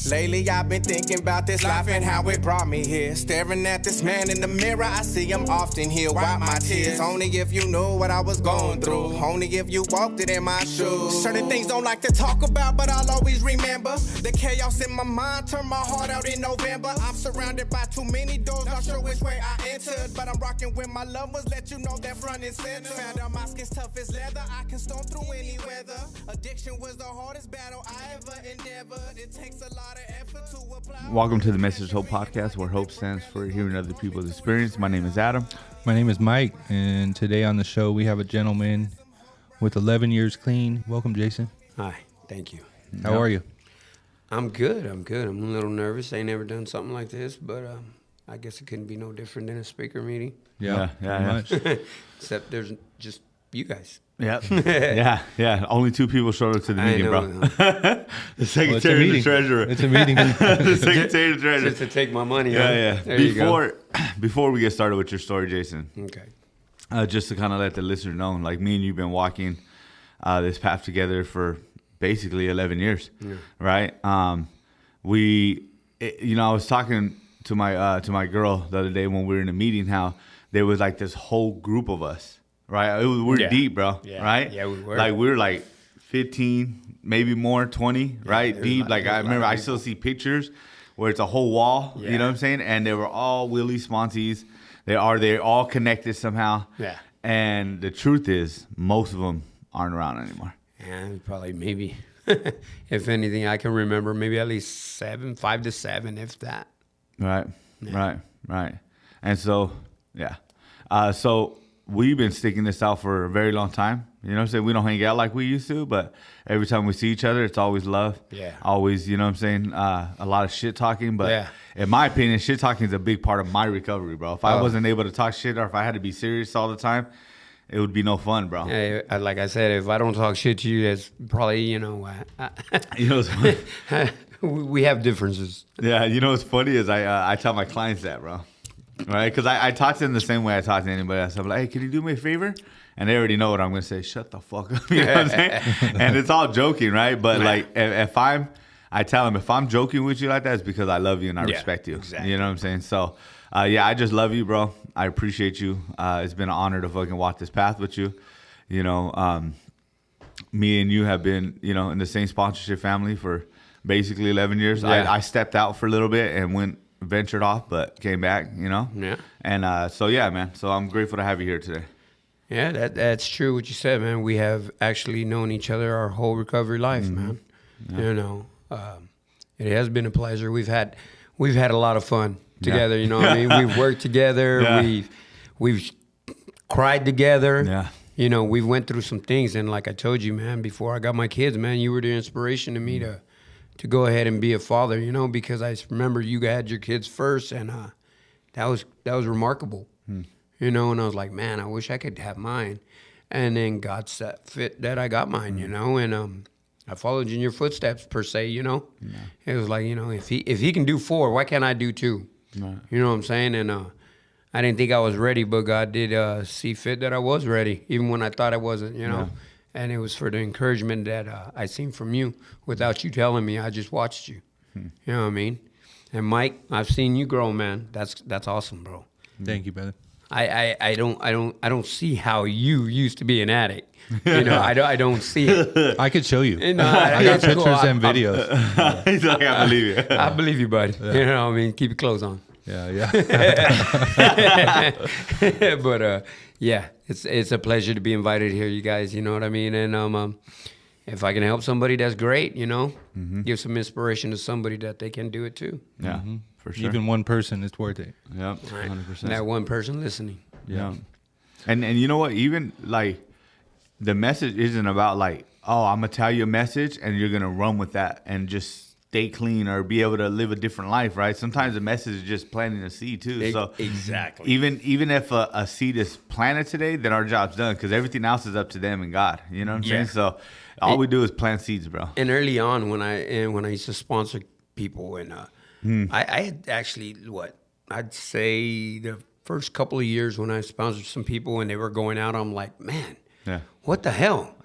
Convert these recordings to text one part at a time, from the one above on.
Lately I've been thinking about this life and how it brought me here. Staring at this man in the mirror, I see him often. He'll wipe my tears. Only if you knew what I was going through. Only if you walked it in my shoes. Certain things don't like to talk about, but I'll always remember. The chaos in my mind turned my heart out in November. I'm surrounded by too many doors, not sure which way I entered. But I'm rocking with my loved ones, let you know that front and center. Found out my skin's tough as leather, I can storm through any weather. Addiction was the hardest battle I ever endeavored. It takes a lot of effort to apply. Welcome to the Message Hope Podcast, where hope stands for hearing other people's experience. My name is Adam. My name is Mike, and today on the show we have a gentleman with 11 years clean. Welcome, Jason. Hi, thank you. How are you? I'm good. I'm a little nervous. I ain't never done something like this, but I guess it couldn't be no different than a speaker meeting. Yeah. Much. Except there's just you guys. Yeah. Only two people showed up to the meeting, bro. The secretary and the treasurer. It's a meeting. The secretary and the treasurer. Just to take my money. Yeah. There you go. Before we get started with your story, Jason. Okay. Just to kind of let the listener know, like me and you've been walking this path together for basically 11 years, right? I was talking to my girl the other day when we were in a meeting, how there was like this whole group of us, right? We're deep, bro, right? Yeah, we were. Like we were like 15, maybe more, 20, right? Deep. Like I remember, I still see pictures where it's a whole wall. Yeah. You know what I'm saying? And they were all Willie Sponsees. They're all connected somehow. Yeah. And the truth is, most of them aren't around anymore. And probably maybe, if anything, I can remember maybe at least 5 to 7, if that. Right. And so, yeah. So we've been sticking this out for a very long time. You know what I'm saying? We don't hang out like we used to, but every time we see each other, it's always love. Yeah. Always, you know what I'm saying? A lot of shit talking. But in my opinion, shit talking is a big part of my recovery, bro. If I wasn't able to talk shit, or if I had to be serious all the time, it would be no fun, bro. Hey, like I said, if I don't talk shit to you, that's probably, You know what's funny? we have differences. Yeah, you know what's funny is I tell my clients that, bro. Right? Because I talk to them the same way I talk to anybody else. I'm like, hey, can you do me a favor? And they already know what I'm going to say. Shut the fuck up. You know what I'm saying? And it's all joking, right? But like, I tell them, if I'm joking with you like that, it's because I love you and I respect you. Exactly. You know what I'm saying? So, I just love you, bro. I appreciate you. It's been an honor to fucking walk this path with you. You know, me and you have been, in the same sponsorship family for basically 11 years. Yeah. I stepped out for a little bit and ventured off, but came back, Yeah. And so, yeah, man. So I'm grateful to have you here today. Yeah, that's true what you said, man. We have actually known each other our whole recovery life, man. Yeah. It has been a pleasure. We've had a lot of fun together, you know what I mean? We've worked together. Yeah. We've cried together. Yeah. We went through some things, and like I told you, man, before I got my kids, man, you were the inspiration to me to go ahead and be a father, because I remember you had your kids first, and that was remarkable. And I was like, man, I wish I could have mine. And then God set fit that I got mine, and I followed in your footsteps per se, It was like, if he can do 4, why can't I do 2? Right. You know what I'm saying? And I didn't think I was ready, but God did see fit that I was ready, even when I thought I wasn't, Yeah. And it was for the encouragement that I seen from you without you telling me. I just watched you. You know what I mean? And Mike, I've seen you grow, man. That's awesome, bro. Thank you, brother. I don't see how you used to be an addict. I don't see it. I could show you. I got pictures and videos. He's like, I believe you. I believe you, buddy. Yeah. You know what I mean? Keep your clothes on. Yeah. But it's a pleasure to be invited here, you guys. You know what I mean? And if I can help somebody, that's great. Give some inspiration to somebody that they can do it too. Yeah, for sure. Even one person, it's worth it. Yep, 100%. That one person listening. Yeah. And you know what? Even like the message isn't about like, oh, I'm gonna tell you a message and you're gonna run with that and just stay clean or be able to live a different life, right? Sometimes the message is just planting a seed too. So exactly. Even if a seed is planted today, then our job's done because everything else is up to them and God. You know what I'm saying? So all we do is plant seeds, bro. And early on, when I used to sponsor people, and I had actually I'd say the first couple of years when I sponsored some people and they were going out, I'm like, man, what the hell?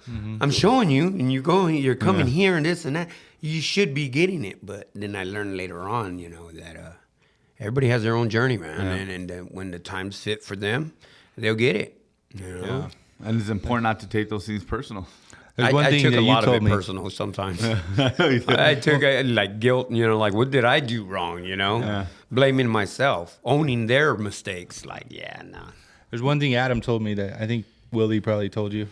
I'm showing you, and you're coming here and this and that. you should be getting it. But then I learned later on, you know, that everybody has their own journey, man. And when the time's fit for them, they'll get it. You know? Yeah. And it's important not to take those things personal. There's one I thing took that a you lot of told it me. personal sometimes. I took like guilt, you know, like what did I do wrong, you know? Yeah. Blaming myself, owning their mistakes. Like, yeah, nah. There's one thing Adam told me that I think Willie probably told you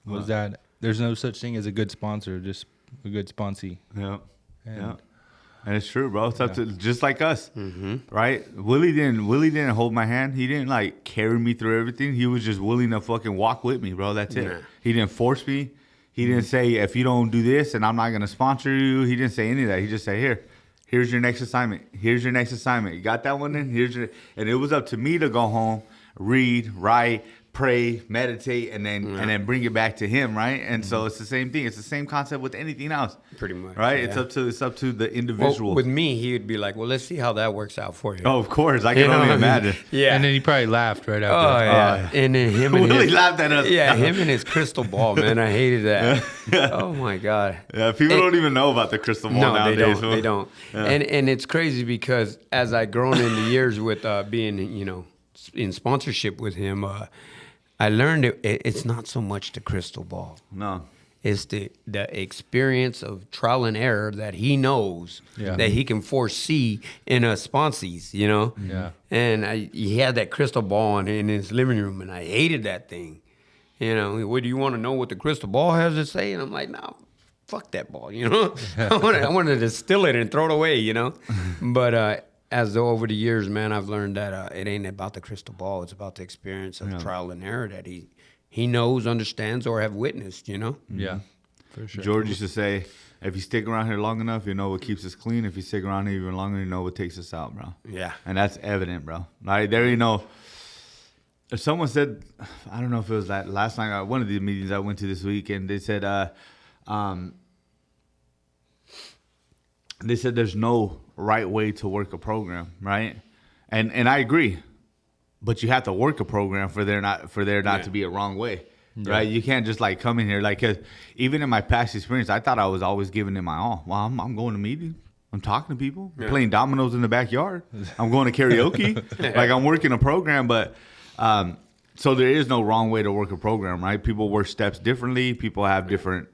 was that there's no such thing as a good sponsor, just a good sponsee. Yeah. And Yeah. And it's true, bro. It's up to just like us, right? Willie didn't hold my hand. He didn't like carry me through everything. He was just willing to fucking walk with me, bro. That's it. Yeah. He didn't force me. He didn't say if you don't do this, and I'm not gonna sponsor you. He didn't say any of that. He just said here's your next assignment. Here's your next assignment. You got that one? Then and it was up to me to go home, read, write, pray, meditate, and then bring it back to him, right? And so it's the same thing. It's the same concept with anything else, Pretty much, right? yeah. It's up to the Well, individual. with me, he would be like, well, let's see how that works out for you. Oh, of course, I can You know only what I mean? imagine. Yeah. And then he probably laughed right Oh, after. yeah. And then him and Willie his, laughed at us. Yeah, him and his crystal ball, man. I hated that. Oh, my God. Yeah, people don't even know about the crystal ball No, nowadays. they don't. And it's crazy because as I grown in the years with being, you know, in sponsorship with him, I learned it's not so much the crystal ball. No. It's the experience of trial and error that he knows that he can foresee in us sponsees, you know? Yeah. And he had that crystal ball in his living room, and I hated that thing. You know, what do you want to know what the crystal ball has to say? And I'm like, no, fuck that ball, you know? I wanted to distill it and throw it away, you know? But as though over the years, man, I've learned that it ain't about the crystal ball. It's about the experience of trial and error that he knows, understands, or have witnessed, you know? Yeah, for sure. George used to say, if you stick around here long enough, you know what keeps us clean. If you stick around here even longer, you know what takes us out, bro. Yeah. And that's evident, bro. Like, there you know. If someone said, I don't know if it was that last night, one of the meetings I went to this week, and they said, there's no right way to work a program, right? And I agree, but you have to work a program for there not to be a wrong way, right? You can't just like come in here like, 'cause even in my past experience, I thought I was always giving it my all. Well, I'm going to meetings, I'm talking to people, I'm playing dominoes in the backyard, I'm going to karaoke, like I'm working a program, but. So there is no wrong way to work a program, right? People work steps differently. People have different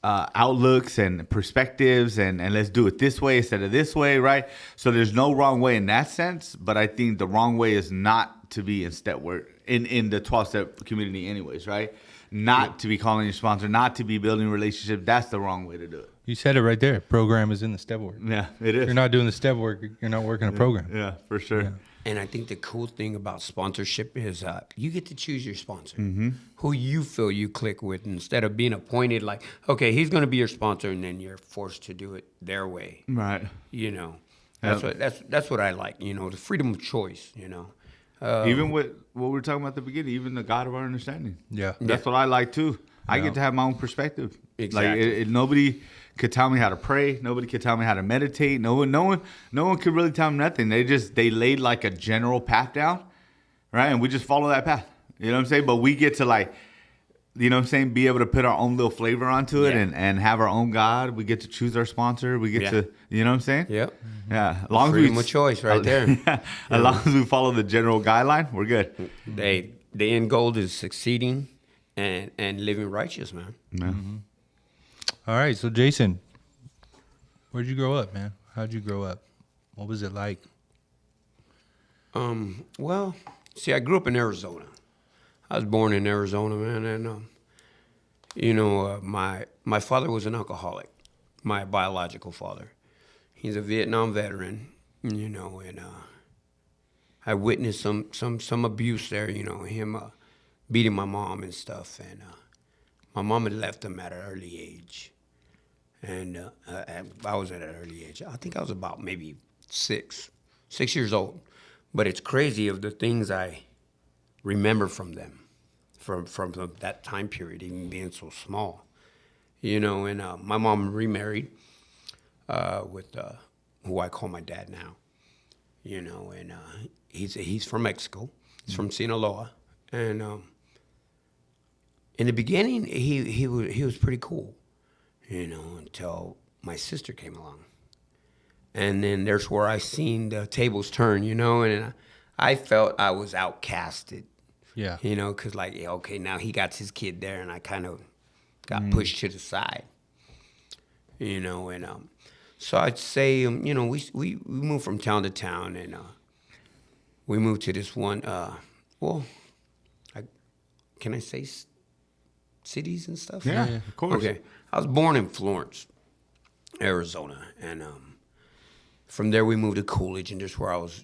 outlooks and perspectives, and let's do it this way instead of this way, right? So there's no wrong way in that sense, but I think the wrong way is not to be in step work in the 12-step community anyways, right? Not to be calling your sponsor, not to be building relationships. That's the wrong way to do it. You said it right there. Program is in the step work. Yeah, it is. You're not doing the step work. You're not working a program. Yeah, for sure. Yeah. And I think the cool thing about sponsorship is you get to choose your sponsor, who you feel you click with, instead of being appointed like, okay, he's going to be your sponsor, and then you're forced to do it their way. Right. You know, that's what I like. You know, the freedom of choice. You know, Even with what we were talking about at the beginning, even the God of our understanding. Yeah. That's what I like too. I get to have my own perspective. Exactly. Like nobody could tell me how to pray. Nobody could tell me how to meditate. No one could really tell me nothing. They laid like a general path down, right? And we just follow that path. You know what I'm saying? But we get to like, you know what I'm saying, be able to put our own little flavor onto it and have our own God. We get to choose our sponsor. We get to, you know what I'm saying? Yep. Yeah. As long Freedom as of choice right there. As long as we follow the general guideline, we're good. The end goal is succeeding and living righteous, man. Yeah. All right. So, Jason, where'd you grow up, man? How'd you grow up? What was it like? Well, see, I grew up in Arizona. I was born in Arizona, man, and you know, my father was an alcoholic, my biological father. He's a Vietnam veteran, you know, and I witnessed some abuse there, you know, him beating my mom and stuff, and my mom had left him at an early age, and I was at an early age. I think I was about maybe 6 years old, but it's crazy of the things I remember from them, from that time period, even being so small, you know. And my mom remarried with who I call my dad now, you know. And he's from Mexico. He's from Sinaloa, and in the beginning he was pretty cool, until my sister came along. And then there's where I seen the tables turn, and I felt I was outcasted, Yeah. because like, yeah, okay, now he got his kid there, and I kind of got pushed to the side, and so I'd say, we moved from town to town, and we moved to this one, can I say cities and stuff? Yeah, of course. Okay, I was born in Florence, Arizona, and from there we moved to Coolidge, and that's where I was,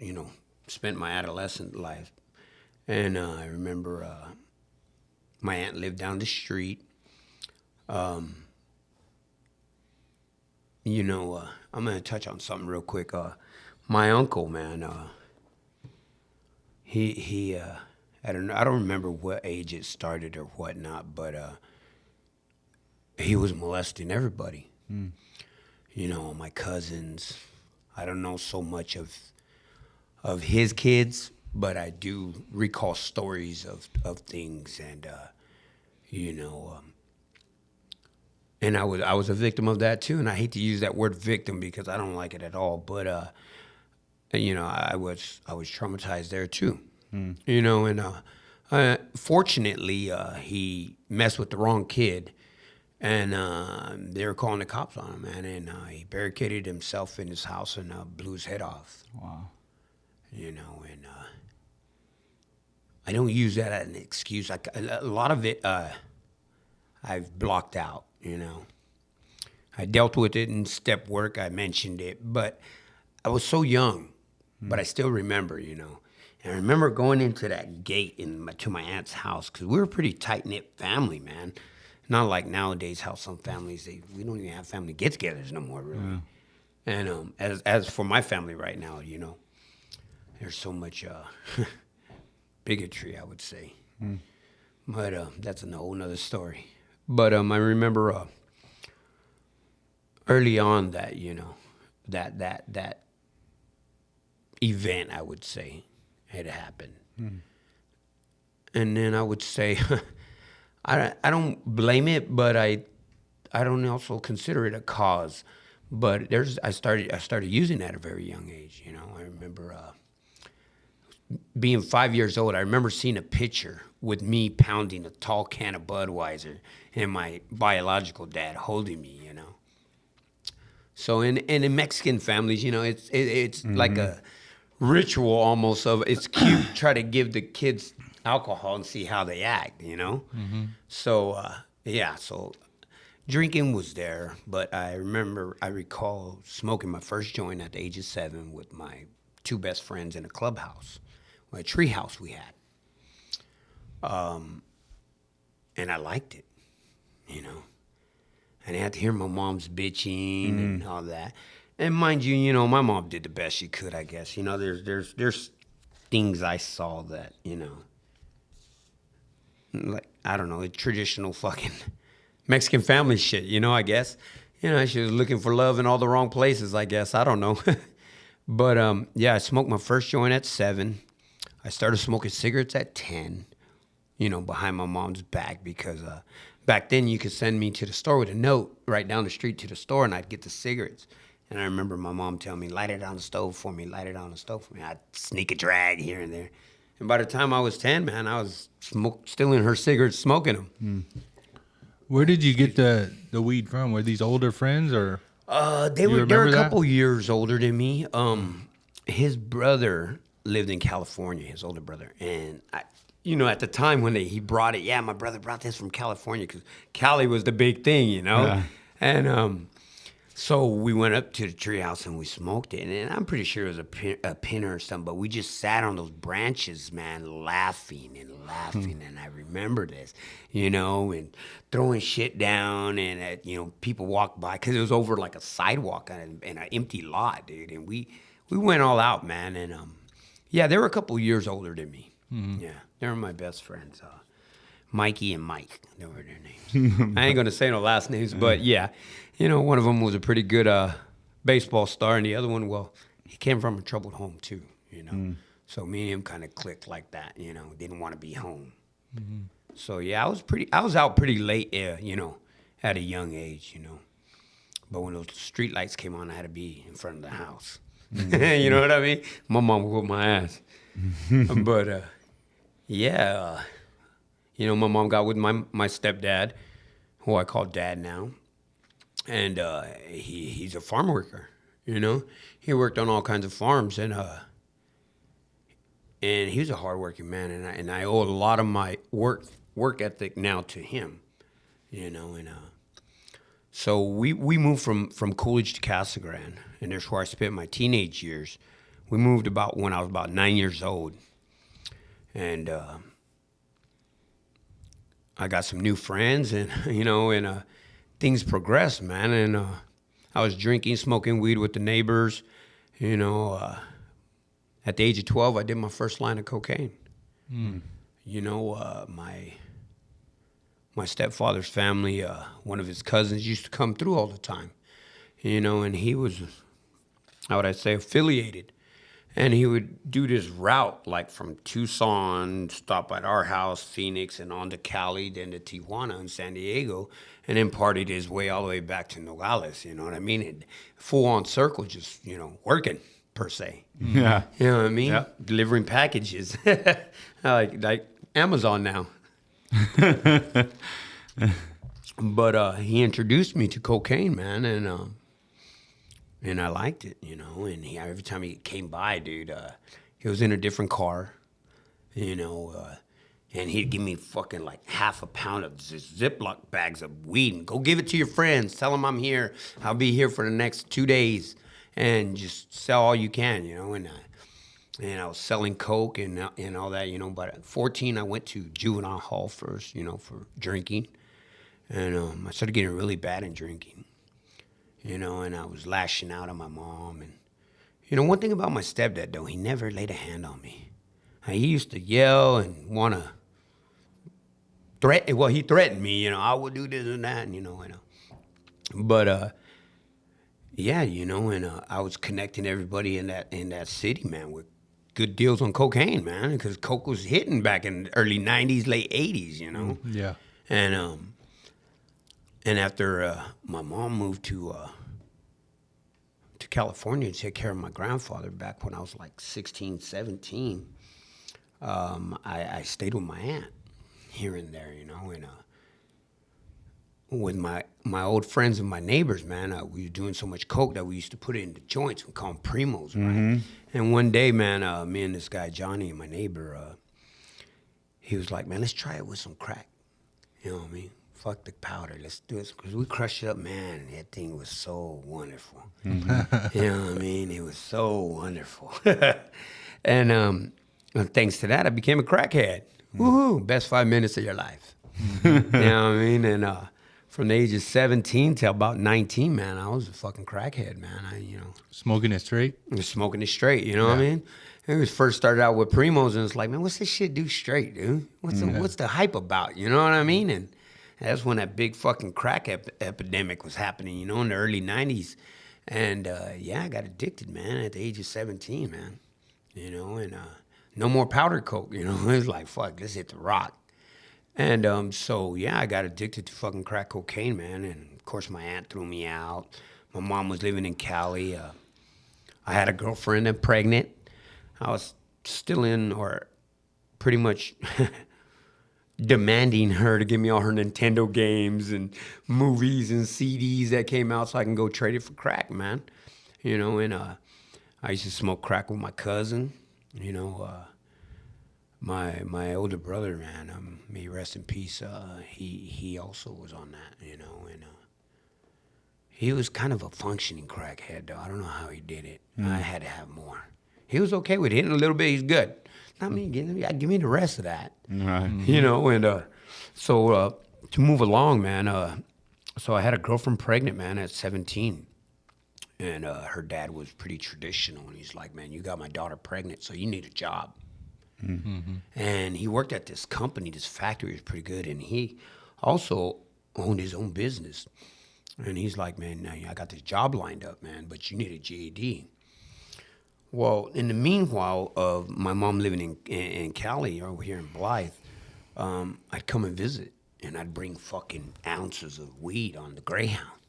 spent my adolescent life. And I remember my aunt lived down the street. I'm gonna touch on something real quick. My uncle, man, he I don't remember what age it started or whatnot, but he was molesting everybody. My cousins. I don't know so much of his kids, but I do recall stories of things, and and I was a victim of that too. And I hate to use that word victim because I don't like it at all, but I was traumatized there too. And fortunately he messed with the wrong kid. And they were calling the cops on him, man. And he barricaded himself in his house and blew his head off. Wow. And I don't use that as an excuse. A lot of it I've blocked out, I dealt with it in step work. I mentioned it. But I was so young, but I still remember, And I remember going into that gate to my aunt's house because we were a pretty tight-knit family, man. Not like nowadays how some families, we don't even have family get-togethers no more, really. Yeah. And as for my family right now, there's so much bigotry, I would say. But that's a whole nother story. But I remember early on that, that event, I would say, had happened. And then I would say... I don't blame it, but I don't also consider it a cause. But I started using that at a very young age. I remember being 5 years old. I remember seeing a picture with me pounding a tall can of Budweiser and my biological dad holding me. So in Mexican families, it's like a ritual almost of it's cute. Try to give the kids alcohol and see how they act, So, so drinking was there, but I recall smoking my first joint at the age of 7 with my 2 best friends in a clubhouse, a tree house we had. And I liked it, and I had to hear my mom's bitching and all that. And mind you, my mom did the best she could, I guess. There's things I saw that, like, I don't know, traditional fucking Mexican family shit, I guess. She was looking for love in all the wrong places, I guess. I don't know. But, I smoked my first joint at 7. I started smoking cigarettes at 10, behind my mom's back because back then you could send me to the store with a note right down the street to the store and I'd get the cigarettes. And I remember my mom telling me, light it on the stove for me, light it on the stove for me. I'd sneak a drag here and there. And by the time I was 10, man, I was still in her cigarettes, smoking them. Where did you get the weed from? Were these older friends or? They're a couple years older than me. His brother lived in California, his older brother. And, at the time when he brought it, my brother brought this from California because Cali was the big thing, Yeah. And so we went up to the treehouse and we smoked it. And I'm pretty sure it was a pinner or something, but we just sat on those branches, man, laughing. And I remember this, and throwing shit down. And, people walked by because it was over like a sidewalk and an empty lot, dude. And we went all out, man. And, they were a couple years older than me. Yeah, they were my best friends. Mikey and Mike, they were their names. I ain't going to say no last names, but yeah. One of them was a pretty good baseball star, and the other one, well, he came from a troubled home too, So me and him kind of clicked like that, didn't want to be home. So yeah, I was out pretty late, at a young age, But when those street lights came on, I had to be in front of the house. You know what I mean? My mom would whoop my ass. But, you know, my mom got with my stepdad, who I call dad now. And he's a farm worker, you know? He worked on all kinds of farms, and he was a hardworking man, and I owe a lot of my work ethic now to him, you know, and so we moved from Coolidge to Casa Grande, and there's where I spent my teenage years. We moved about when I was about 9 years old, and I got some new friends, and you know, and things progressed, man, and I was drinking, smoking weed with the neighbors, you know. At the age of 12, I did my first line of cocaine. You know, my stepfather's family, one of his cousins used to come through all the time, you know, and he was, how would I say, affiliated. And he would do this route, like from Tucson, stop at our house, Phoenix, and on to Cali, then to Tijuana and San Diego, and then partied his way all the way back to Nogales, you know what I mean? And full-on circle, just, you know, working, per se. Yeah. You know what I mean? Yeah. Delivering packages. like Amazon now. But he introduced me to cocaine, man, and I liked it, you know. And every time he came by, dude, he was in a different car, you know, and he'd give me fucking like half a pound of Ziploc bags of weed and go give it to your friends. Tell them I'm here. I'll be here for the next 2 days. And just sell all you can, you know. And I was selling coke and all that, you know. But at 14, I went to juvenile hall first, you know, for drinking. And I started getting really bad in drinking, you know. And I was lashing out on my mom. And, you know, one thing about my stepdad, though, he never laid a hand on me. He used to yell and want to threaten. Well, he threatened me, you know. I would do this and that, and, you know. But yeah, you know, and I was connecting everybody in that city, man, with good deals on cocaine, man, because coke was hitting back in the early 90s, late 80s, you know. Yeah. And after my mom moved to California to take care of my grandfather back when I was like 16, 17, I stayed with my aunt here and there, you know, and with my old friends and my neighbors, man, we were doing so much coke that we used to put it into joints. We call them Primos, right? And one day, man, me and this guy, Johnny, my neighbor, he was like, man, let's try it with some crack. You know what I mean? Fuck the powder. Let's do it. Because we crushed it up, man, and that thing was so wonderful. You know what I mean? It was so wonderful. And thanks to that, I became a crackhead. Woohoo! Best 5 minutes of your life. You know what I mean? And from the age of 17 till about 19, man, I was a fucking crackhead, man. Smoking it straight? Was smoking it straight, you know what I mean? It was first started out with Primos, and it's like, man, what's this shit do straight, dude? What's the hype about, you know what I mean? And that's when that big fucking crack epidemic was happening, you know, in the early 90s. And, yeah, I got addicted, man, at the age of 17, man. You know, and no more powder coke, you know? It was like, fuck, let's hit the rock. And so, yeah, I got addicted to fucking crack cocaine, man. And, of course, my aunt threw me out. My mom was living in Cali. I had a girlfriend and pregnant. I was still in, or pretty much demanding her to give me all her Nintendo games and movies and CDs that came out so I can go trade it for crack, man. You know, and I used to smoke crack with my cousin, you know. My older brother, man, may he rest in peace, he also was on that, you know, and he was kind of a functioning crackhead, though. I don't know how he did it. I had to have more. He was okay with hitting a little bit. He's good. Not me. Give me the rest of that. Right. You know, and so to move along, man, so I had a girlfriend pregnant, man, at 17. And her dad was pretty traditional. And he's like, man, you got my daughter pregnant, so you need a job. Mm-hmm. And he worked at this company, this factory was pretty good. And he also owned his own business. And he's like, man, I got this job lined up, man, but you need a GED. Well, in the meanwhile of my mom living in Cali, over here in Blythe, I'd come and visit, and I'd bring fucking ounces of weed on the Greyhound.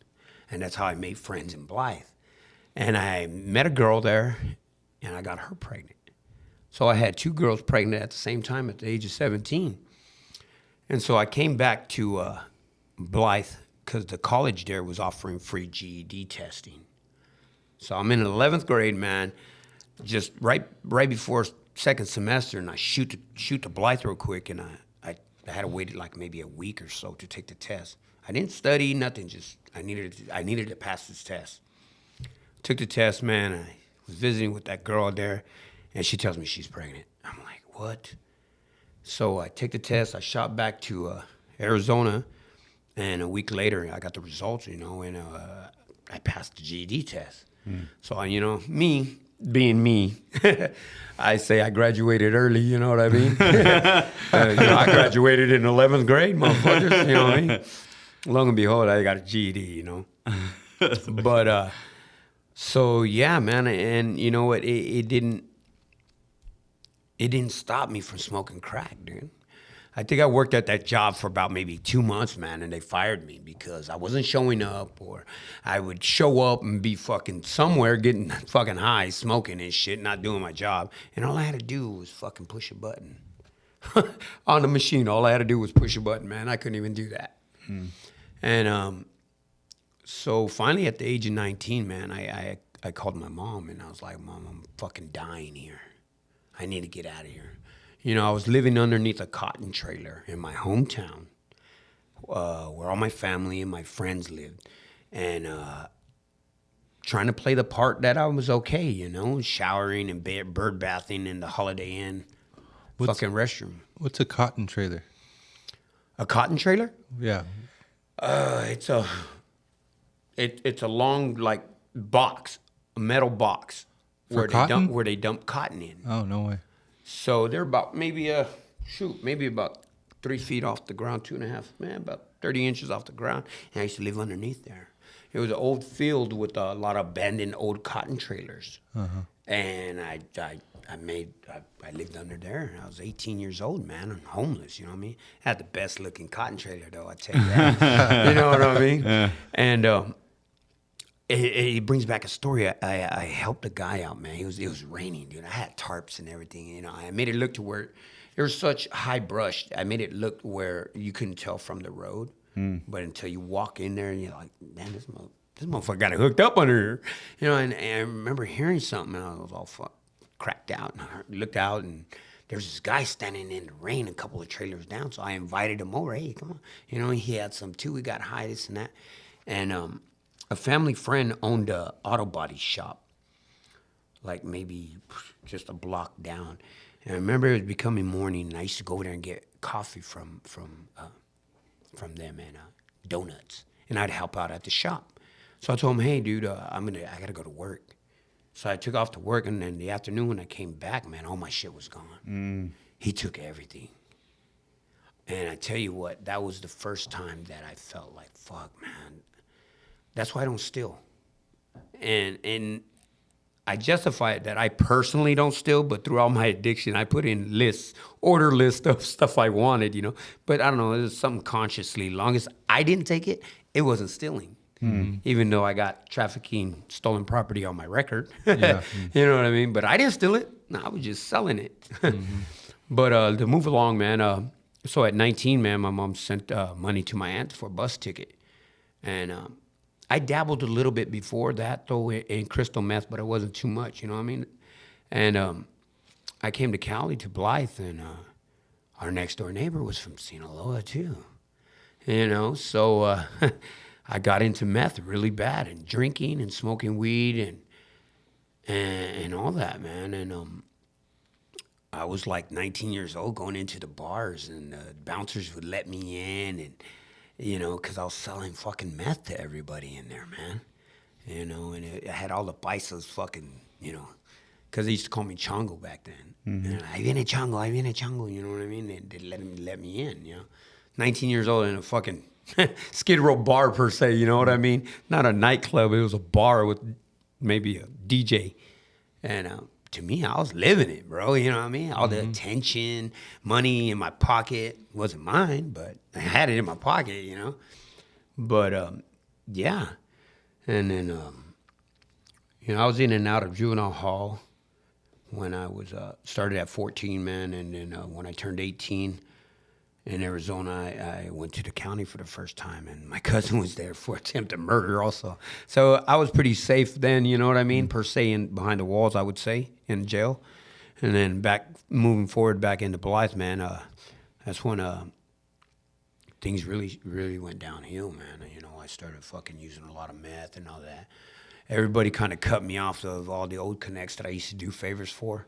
And that's how I made friends in Blythe. And I met a girl there, and I got her pregnant. So I had 2 girls pregnant at the same time at the age of 17. And so I came back to Blythe because the college there was offering free GED testing. So I'm in 11th grade, man, just right before second semester, and I shoot to Blythe real quick, and I had to wait like maybe a week or so to take the test. I didn't study, nothing, just I needed to pass this test. Took the test, man. I was visiting with that girl there, and she tells me she's pregnant. I'm like, what? So I take the test. I shot back to Arizona, and a week later, I got the results, and I passed the GED test. So, me being me, I say I graduated early, you know what I mean? I graduated in 11th grade, motherfuckers, you know what I mean? Lo and behold, I got a GED, But, so yeah, man, and you know what? It didn't stop me from smoking crack, dude. I think I worked at that job for about maybe 2 months, man, and they fired me because I wasn't showing up, or I would show up and be fucking somewhere getting fucking high, smoking and shit, not doing my job. And all I had to do was fucking push a button on the machine. All I had to do was push a button, man. I couldn't even do that. And so finally at the age of 19, man, I called my mom, and I was like, Mom, I'm fucking dying here. I need to get out of here. I was living underneath a cotton trailer in my hometown, where all my family and my friends lived, and trying to play the part that I was okay, showering and bird bathing in the Holiday Inn fucking restroom. What's a cotton trailer? A cotton trailer? Yeah. It's a long like box, a metal box For cotton? where they dump cotton in. Oh, no way. So they're about maybe about 3 feet off the ground, 2.5, about 30 inches off the ground. And I used to live underneath there. It was an old field with a lot of abandoned old cotton trailers. Uh-huh. And I lived under there. I was 18 years old, man. I'm homeless, you know what I mean? I had the best looking cotton trailer, though, I tell you that. You know what I mean? Yeah. And it brings back a story. I helped a guy out, man. It was raining, dude. I had tarps and everything. I made it look to where there was such high brush. I made it look where you couldn't tell from the road. But until you walk in there and you're like, man, this motherfucker got it hooked up under here. And I remember hearing something, and I was all cracked out. And I looked out, and there was this guy standing in the rain a couple of trailers down. So I invited him over. Hey, come on. He had some too. We got high, this and that. And a family friend owned a auto body shop, like maybe just a block down. And I remember it was becoming morning, and I used to go over there and get coffee from them and donuts, and I'd help out at the shop. So I told him, hey, dude, I gotta go to work. So I took off to work, and in the afternoon when I came back, man, all my shit was gone. He took everything. And I tell you what, that was the first time that I felt like, fuck, man. That's why I don't steal. And I justify it that I personally don't steal, but throughout my addiction, I put in order list of stuff I wanted, But I don't know, it was something consciously. Long as I didn't take it, it wasn't stealing. Even though I got trafficking, stolen property on my record. Yeah. You know what I mean? But I didn't steal it. No, I was just selling it. But to move along, man, so at 19, man, my mom sent money to my aunt for a bus ticket. And I dabbled a little bit before that, though, in crystal meth, but it wasn't too much, you know what I mean? And I came to Cali, to Blythe, and our next-door neighbor was from Sinaloa, too. So I got into meth really bad, and drinking and smoking weed and all that, man. And I was like 19 years old going into the bars, and the bouncers would let me in, and because I was selling fucking meth to everybody in there, man. And I had all the paisas fucking, because they used to call me Chongo back then. And I viene Chongo, you know what I mean? They let me in, 19 years old in a fucking Skid Row bar per se, you know what I mean? Not a nightclub, it was a bar with maybe a DJ. And to me, I was living it, bro. You know what I mean? All the attention, money in my pocket. Wasn't mine, but I had it in my pocket, But, yeah. And then, I was in and out of juvenile hall when I was started at 14, man. And then when I turned 18 in Arizona, I went to the county for the first time, and my cousin was there for attempted murder also. So I was pretty safe then, you know what I mean, per se, behind the walls, I would say, in jail. And then moving forward back into Blythe, man, that's when things really went downhill, man. I started fucking using a lot of meth and all that. Everybody kind of cut me off of all the old connects that I used to do favors for.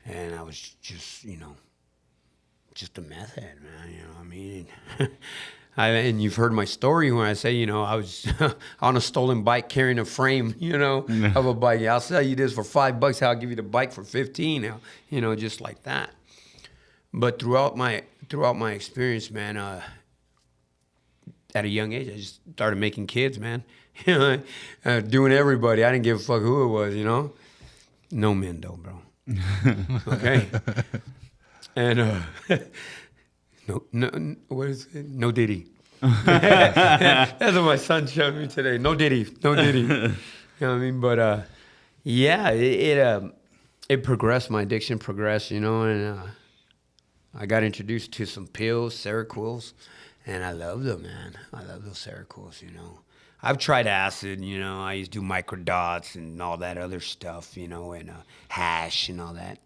And I was just, just a meth head, man, you know what I mean? And you've heard my story when I say, I was on a stolen bike carrying a frame, of a bike. I'll sell you this for $5. I'll give you the bike for 15 now, just like that. But throughout my experience, man, at a young age, I just started making kids, man. Doing everybody. I didn't give a fuck who it was, No men though, bro. Okay. And no, what is it? No Diddy. That's what my son showed me today. No Diddy. You know what I mean? But yeah, it progressed. My addiction progressed, and I got introduced to some pills, Seroquels, and I love them, man. I love those Seroquels, I've tried acid, I used to do microdots and all that other stuff, and hash and all that.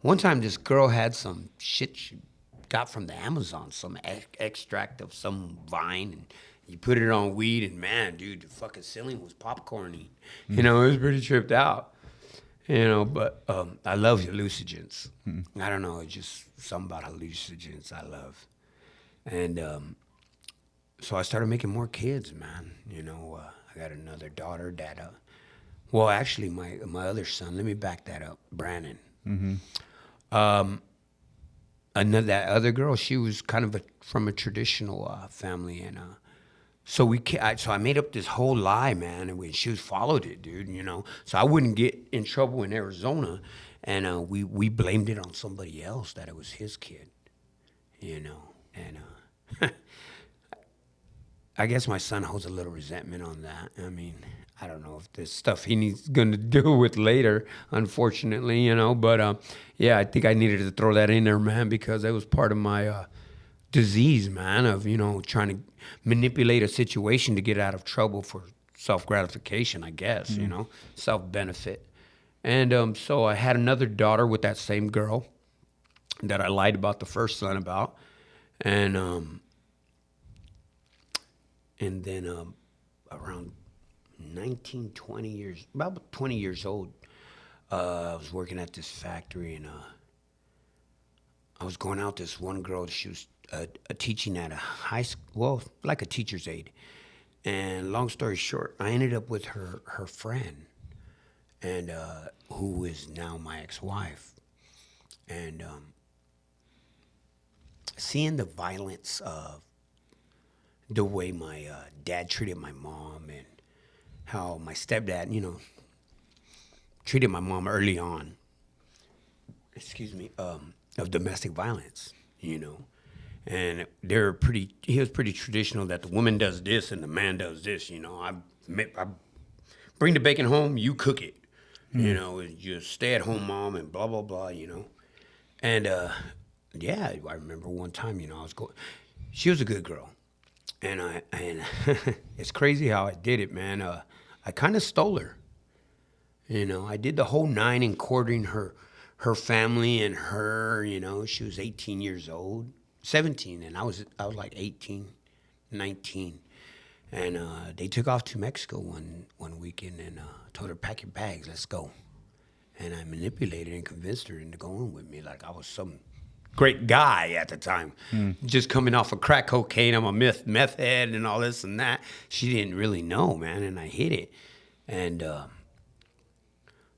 One time this girl had some shit she got from the Amazon, some extract of some vine, and you put it on weed, and man, dude, the fucking ceiling was popcorny. It was pretty tripped out. But I love hallucinogens. I don't know, it's just something about hallucinogens I love. And so I started making more kids, man. I got another daughter that, well, actually, my other son, let me back that up, Brandon. That other girl, she was kind of from a traditional family, and so I made up this whole lie, man, and she followed it, dude. So I wouldn't get in trouble in Arizona, and we blamed it on somebody else that it was his kid, and I guess my son holds a little resentment on that. I mean, I don't know if there's stuff he's going to deal with later, unfortunately, But, yeah, I think I needed to throw that in there, man, because that was part of my disease, man, of, trying to manipulate a situation to get out of trouble for self-gratification, I guess, self-benefit. And so I had another daughter with that same girl that I lied about the first son about. And then around 19, 20 years, about 20 years old, I was working at this factory, and I was going out with this one girl. She was teaching at a high school, well, like a teacher's aide. And long story short, I ended up with her friend, and who is now my ex-wife. And seeing the violence of the way my dad treated my mom, and how my stepdad, treated my mom early on, of domestic violence, And he was pretty traditional that the woman does this and the man does this, I bring the bacon home, you cook it, you stay at home mom and blah, blah, blah, And yeah, I remember one time, she was a good girl. And it's crazy how I did it, man. I kind of stole her. I did the whole 9 in courting her family and her. She was 18 years old, 17, and I was like 18, 19, and they took off to Mexico one weekend, and told her, pack your bags, let's go. And I manipulated and convinced her into going with me, like I was some great guy at the time, just coming off of crack cocaine. I'm a meth head and all this and that. She didn't really know, man, and I hid it. And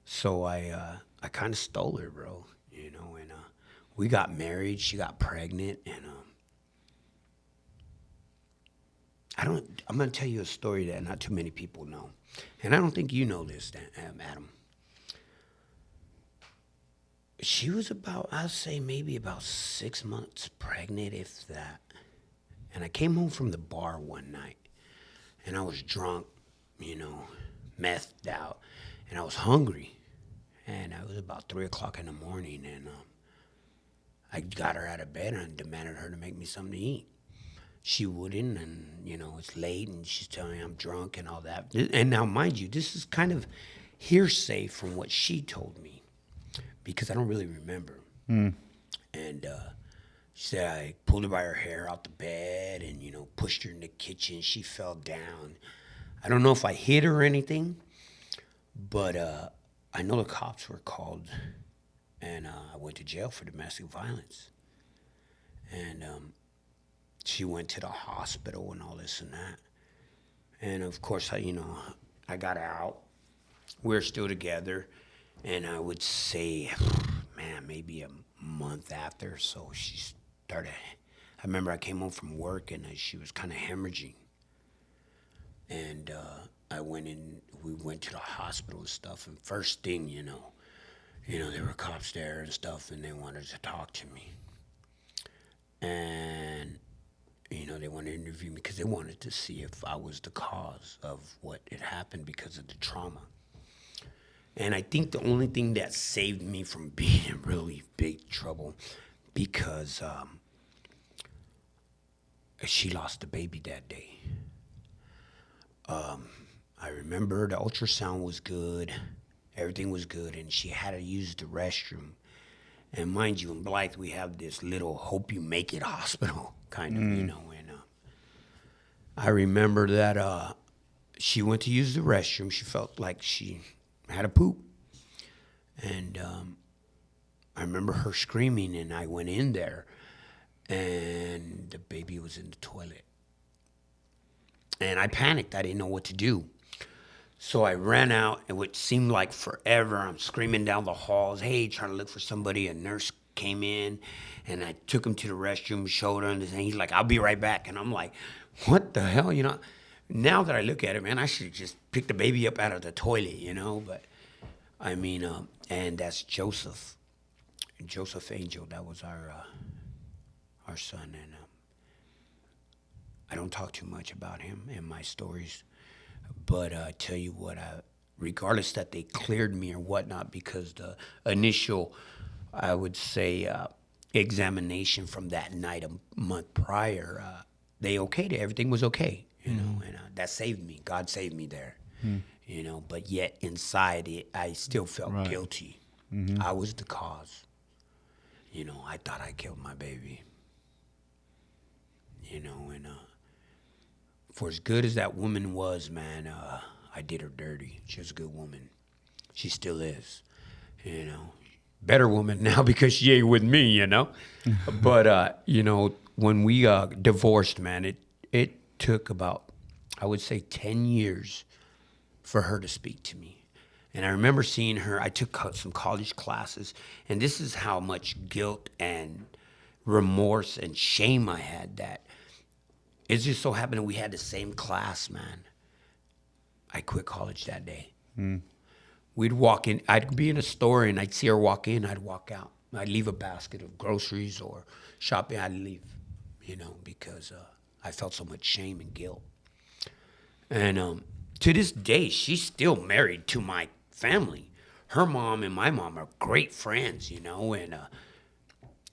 so I kind of stole her, bro, and we got married. She got pregnant, and I'm going to tell you a story that not too many people know. And I don't think you know this, Adam. She was about, I'd say maybe about 6 months pregnant, if that. And I came home from the bar one night, and I was drunk, methed out, and I was hungry. And it was about 3 o'clock in the morning, and I got her out of bed and demanded her to make me something to eat. She wouldn't, and it's late, and she's telling me I'm drunk and all that. And now, mind you, this is kind of hearsay from what she told me, because I don't really remember. And she said I pulled her by her hair out the bed and pushed her in the kitchen. She fell down. I don't know if I hit her or anything, but I know the cops were called, and I went to jail for domestic violence. And she went to the hospital and all this and that. And of course, I got out. We're still together, and I would say, man, maybe a month after, so she started. I remember I came home from work, and she was kind of hemorrhaging. And I went in. We went to the hospital and stuff. And first thing, there were cops there and stuff, and they wanted to talk to me. And they wanted to interview me because they wanted to see if I was the cause of what had happened because of the trauma. And I think the only thing that saved me from being in really big trouble, because she lost the baby that day. I remember the ultrasound was good, everything was good, and she had to use the restroom. And mind you, in Blythe, we have this little hope you make it hospital, kind of, and I remember that she went to use the restroom. She felt like she had a poop. And I remember her screaming, and I went in there, and the baby was in the toilet. And I panicked. I didn't know what to do. So I ran out, and what seemed like forever. I'm screaming down the halls, hey, trying to look for somebody. A nurse came in, and I took him to the restroom, showed him, and he's like, I'll be right back. And I'm like, what the hell, Now that I look at it, man, I should just pick the baby up out of the toilet, But, I mean, and that's Joseph Angel. That was our son, and I don't talk too much about him in my stories. But I tell you what, regardless that they cleared me or whatnot, because the initial, I would say, examination from that night a month prior, they okayed it. Everything was okay, and that saved me. God saved me there, But yet inside it, I still felt guilty. I was the cause. I thought I killed my baby. And for as good as that woman was, man, I did her dirty. She was a good woman. She still is, Better woman now because she ain't with me, But, when we divorced, man, it took about, I would say, 10 years for her to speak to me. And I remember seeing her. I took some college classes, and this is how much guilt and remorse and shame I had, that it just so happened that we had the same class, man. I quit college that day. We'd walk in. I'd be in a store, and I'd see her walk in. I'd walk out. I'd leave a basket of groceries or shopping. I'd leave, because I felt so much shame and guilt. And to this day, she's still married to my family. Her mom and my mom are great friends,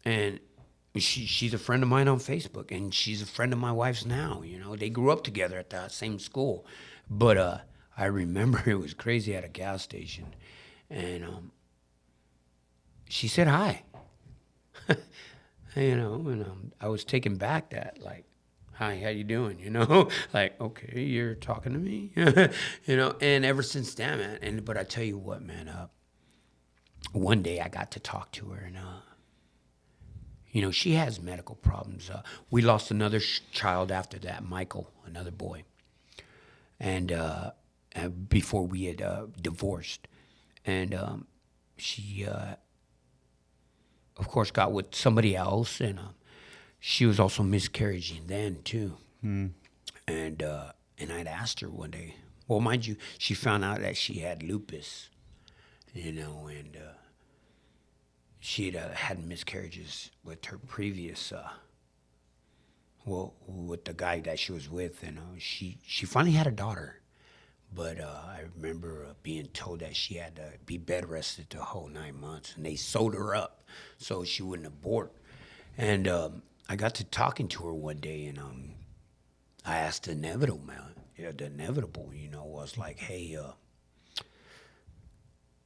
and she's a friend of mine on Facebook, and she's a friend of my wife's now. They grew up together at the same school. But I remember it was crazy at a gas station, and she said hi. And I was taken back that, like, hi, how you doing? Like, okay, you're talking to me, And ever since then, man. But I tell you what, man. One day I got to talk to her, and she has medical problems. We lost another child after that, Michael, another boy, and before we had divorced, and she, of course, got with somebody else, and she was also miscarrying then too. And I'd asked her one day. Well, mind you, she found out that she had lupus, and she had miscarriages with her previous, with the guy that she was with, and she finally had a daughter, But I remember being told that she had to be bed rested the whole 9 months, and they sewed her up so she wouldn't abort. And I got to talking to her one day, and I asked the inevitable, man. The inevitable, was like, hey,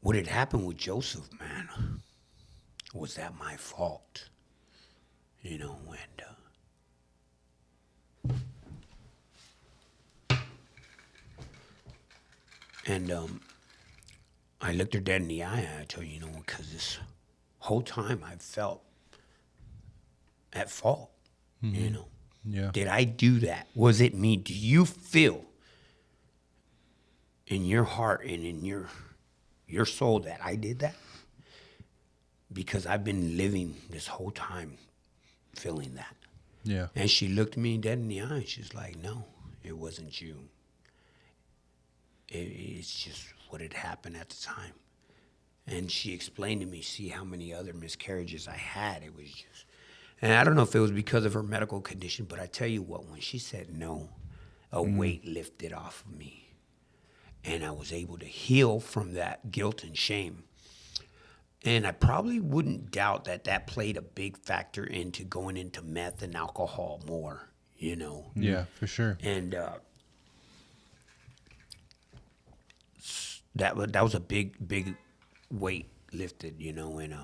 what had happened with Joseph, man? Was that my fault? And I looked her dead in the eye, and I told her, because this whole time I felt at fault, Yeah. Did I do that? Was it me? Do you feel in your heart and in your soul that I did that? Because I've been living this whole time feeling that. Yeah. And she looked me dead in the eye, and she's like, no, it wasn't you. It's just what had happened at the time. And she explained to me, see how many other miscarriages I had. It was just, and I don't know if it was because of her medical condition, but I tell you what, when she said no, a weight lifted off of me. And I was able to heal from that guilt and shame. And I probably wouldn't doubt that played a big factor into going into meth and alcohol more, Yeah, for sure. And that was a big weight lifted, and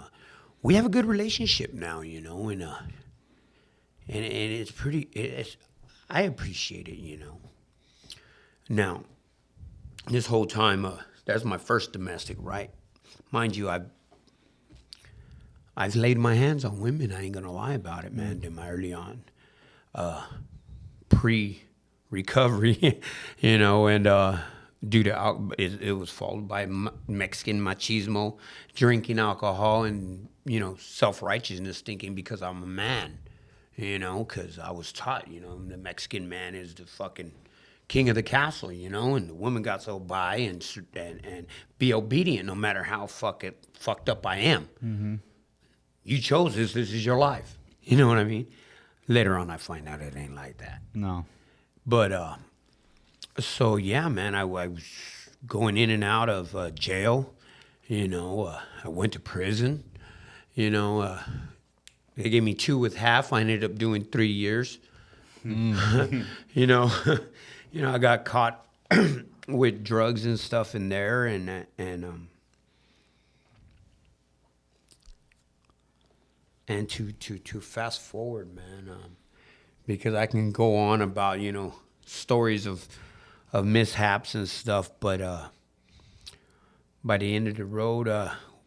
we have a good relationship now, and it's pretty. I appreciate it, Now, this whole time, that's my first domestic, right? Mind you, I've laid my hands on women. I ain't gonna lie about it, man. In my early on, pre-recovery, and due to it was followed by Mexican machismo, drinking alcohol, and self-righteousness, thinking because I'm a man, because I was taught, the Mexican man is the fucking king of the castle, and the woman got to buy and be obedient no matter how fucked up I am. Mm-hmm. You chose this. This is your life. You know what I mean? Later on, I find out it ain't like that. No. But so yeah, man, I was going in and out of jail. I went to prison. They gave me 2.5. I ended up doing 3 years. I got caught with drugs and stuff in there, and to fast forward, man, because I can go on about stories of mishaps and stuff, but by the end of the road,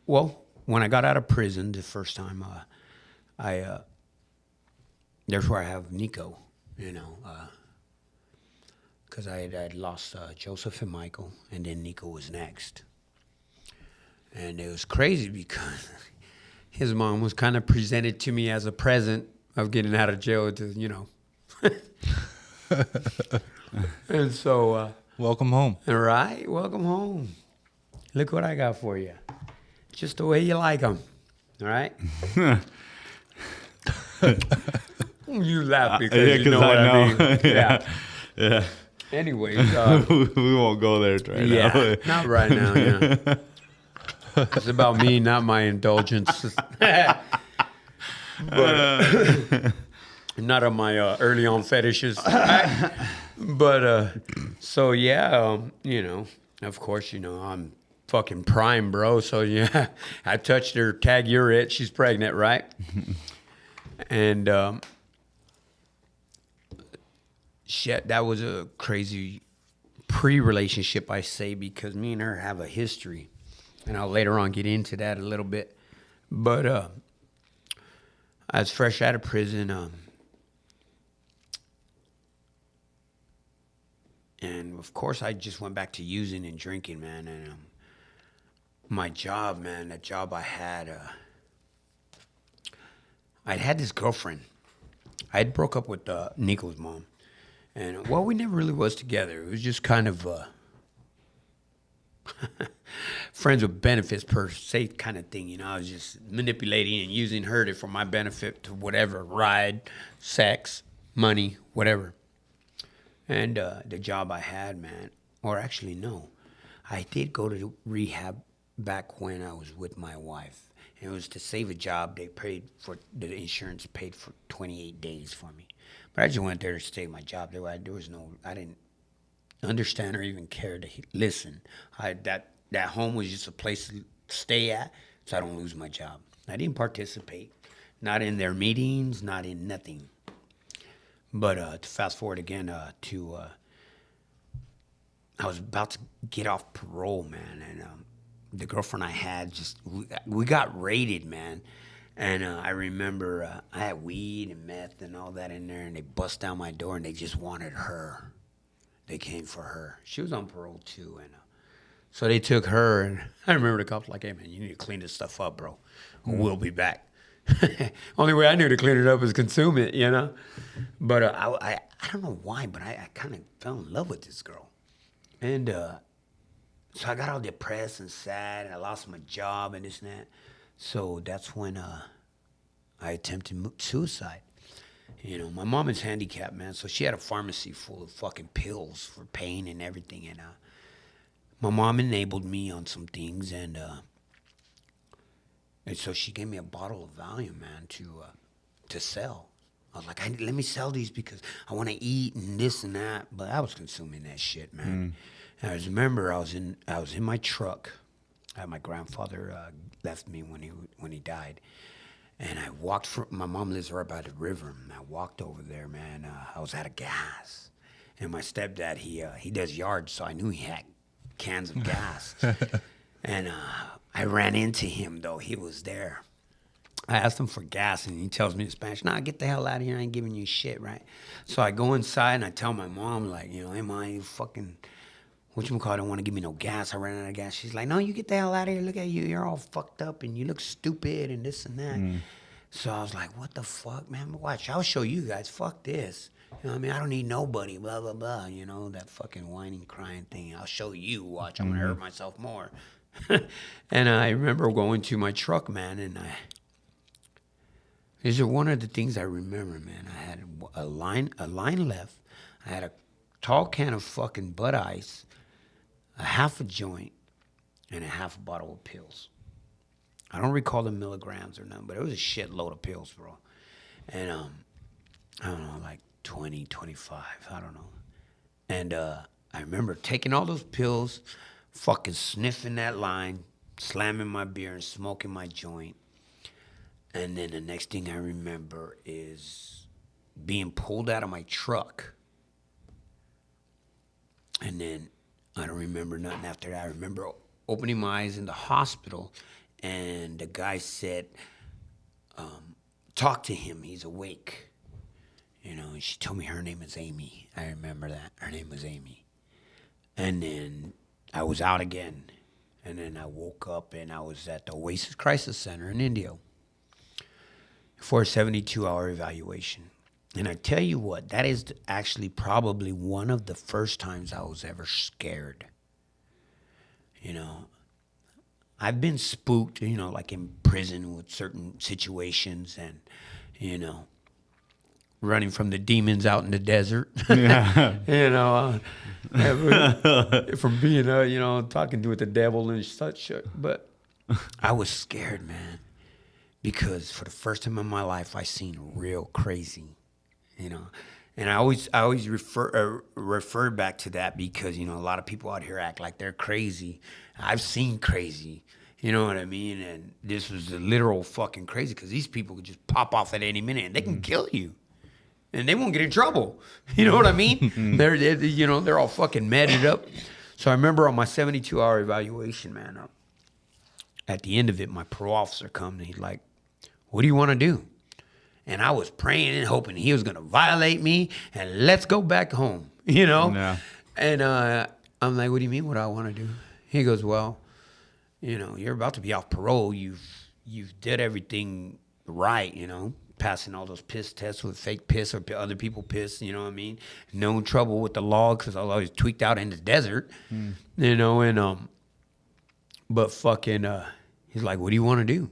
when I got out of prison the first time, there's where I have Nico, because I had lost Joseph and Michael, and then Nico was next. And it was crazy because his mom was kind of presented to me as a present of getting out of jail to, And so... welcome home. All right, welcome home. Look what I got for you. Just the way you like them. All right? You laugh because you know what I mean. Yeah. Anyways. We won't go there right now. Not right now, yeah. It's about me, not my indulgence. But not on my early on fetishes. But so yeah, of course, I'm fucking prime, bro. So yeah, I touched her. Tag, you're it. She's pregnant, right? And shit, that was a crazy pre-relationship, I say, because me and her have a history. And I'll later on get into that a little bit. But I was fresh out of prison. And, of course, I just went back to using and drinking, man. And my job, man, that job I had this girlfriend. I had broke up with Nico's mom. And, we never really was together. It was just kind of... friends with benefits per se kind of thing, I was just manipulating and using her for my benefit to whatever, ride, sex, money, whatever. And the job I had, man, Or actually, no. I did go to rehab back when I was with my wife. It was to save a job. They paid for, the insurance paid for 28 days for me. But I just went there to save my job. There was no, I didn't understand or even care to listen. That home was just a place to stay at so I don't lose my job. I didn't participate. Not in their meetings, not in nothing. But to fast forward again I was about to get off parole, man, and the girlfriend I had we got raided, man. And I remember I had weed and meth and all that in there, and they bust down my door and they just wanted her. They came for her. She was on parole too, and so they took her. And I remember the cops like, "Hey, man, you need to clean this stuff up, bro. We'll be back." Only way I knew to clean it up is consume it, you know. But I don't know why, but I kind of fell in love with this girl, and so I got all depressed and sad, and I lost my job and this and that. So that's when I attempted suicide. You know, my mom is handicapped, man, so she had a pharmacy full of fucking pills for pain and everything, and my mom enabled me on some things, and so she gave me a bottle of Valium, man, to sell. I was like, let me sell these because I want to eat and this and that. But I was consuming that shit, man. And I remember I was in my truck. My grandfather left me when he died, and I walked from. My mom lives right by the river, and I walked over there, man. I was out of gas, and my stepdad he does yards, so I knew he had cans of gas. And I ran into him, though. He was there. I asked him for gas, and he tells me in Spanish, "Nah, get the hell out of here. I ain't giving you shit," right? So I go inside, and I tell my mom, like, you know, "Hey, Ma, you fucking, whatchamacallit, don't want to give me no gas. I ran out of gas." She's like, "No, you get the hell out of here. Look at you. You're all fucked up, and you look stupid, and this and that." So I was like, what the fuck, man? But watch, I'll show you guys. Fuck this. You know what I mean? I don't need nobody, blah, blah, blah. You know, that fucking whining, crying thing. I'll show you. Watch, I'm going to hurt myself more. And I remember going to my truck, man, and these are one of the things I remember, man. I had a line left. I had a tall can of fucking Bud Ice, a half a joint, and a half a bottle of pills. I don't recall the milligrams or nothing, but it was a shitload of pills, bro. And I don't know, like 20, 25, I don't know. And I remember taking all those pills, fucking sniffing that line, slamming my beer and smoking my joint. And then the next thing I remember is being pulled out of my truck. And then I don't remember nothing after that. I remember opening my eyes in the hospital, and the guy said, talk to him, he's awake. You know, and she told me her name is Amy. I remember that. Her name was Amy. And then I was out again. And then I woke up, and I was at the Oasis Crisis Center in Indio for a 72-hour evaluation. And I tell you what, that is actually probably one of the first times I was ever scared. You know, I've been spooked, you know, like in prison with certain situations and, you know, running from the demons out in the desert. Yeah. You know, from being, you know, talking with the devil and such. But I was scared, man, because for the first time in my life, I seen real crazy, you know. And I always refer back to that because, you know, a lot of people out here act like they're crazy. I've seen crazy, you know what I mean? And this was the literal fucking crazy because these people could just pop off at any minute and they can kill you. And they won't get in trouble. You know what I mean? They're all fucking matted up. So I remember on my 72-hour evaluation, man, at the end of it, my parole officer come and he's like, "What do you want to do?" And I was praying and hoping he was going to violate me and let's go back home, you know? Yeah. And I'm like, "What do you mean what I want to do?" He goes, "Well, you know, you're about to be off parole. You've did everything right, you know, passing all those piss tests with fake piss or other people piss, you know what I mean? No trouble with the law because I was always tweaked out in the desert, you know, and but fucking, he's like, "What do you want to do?"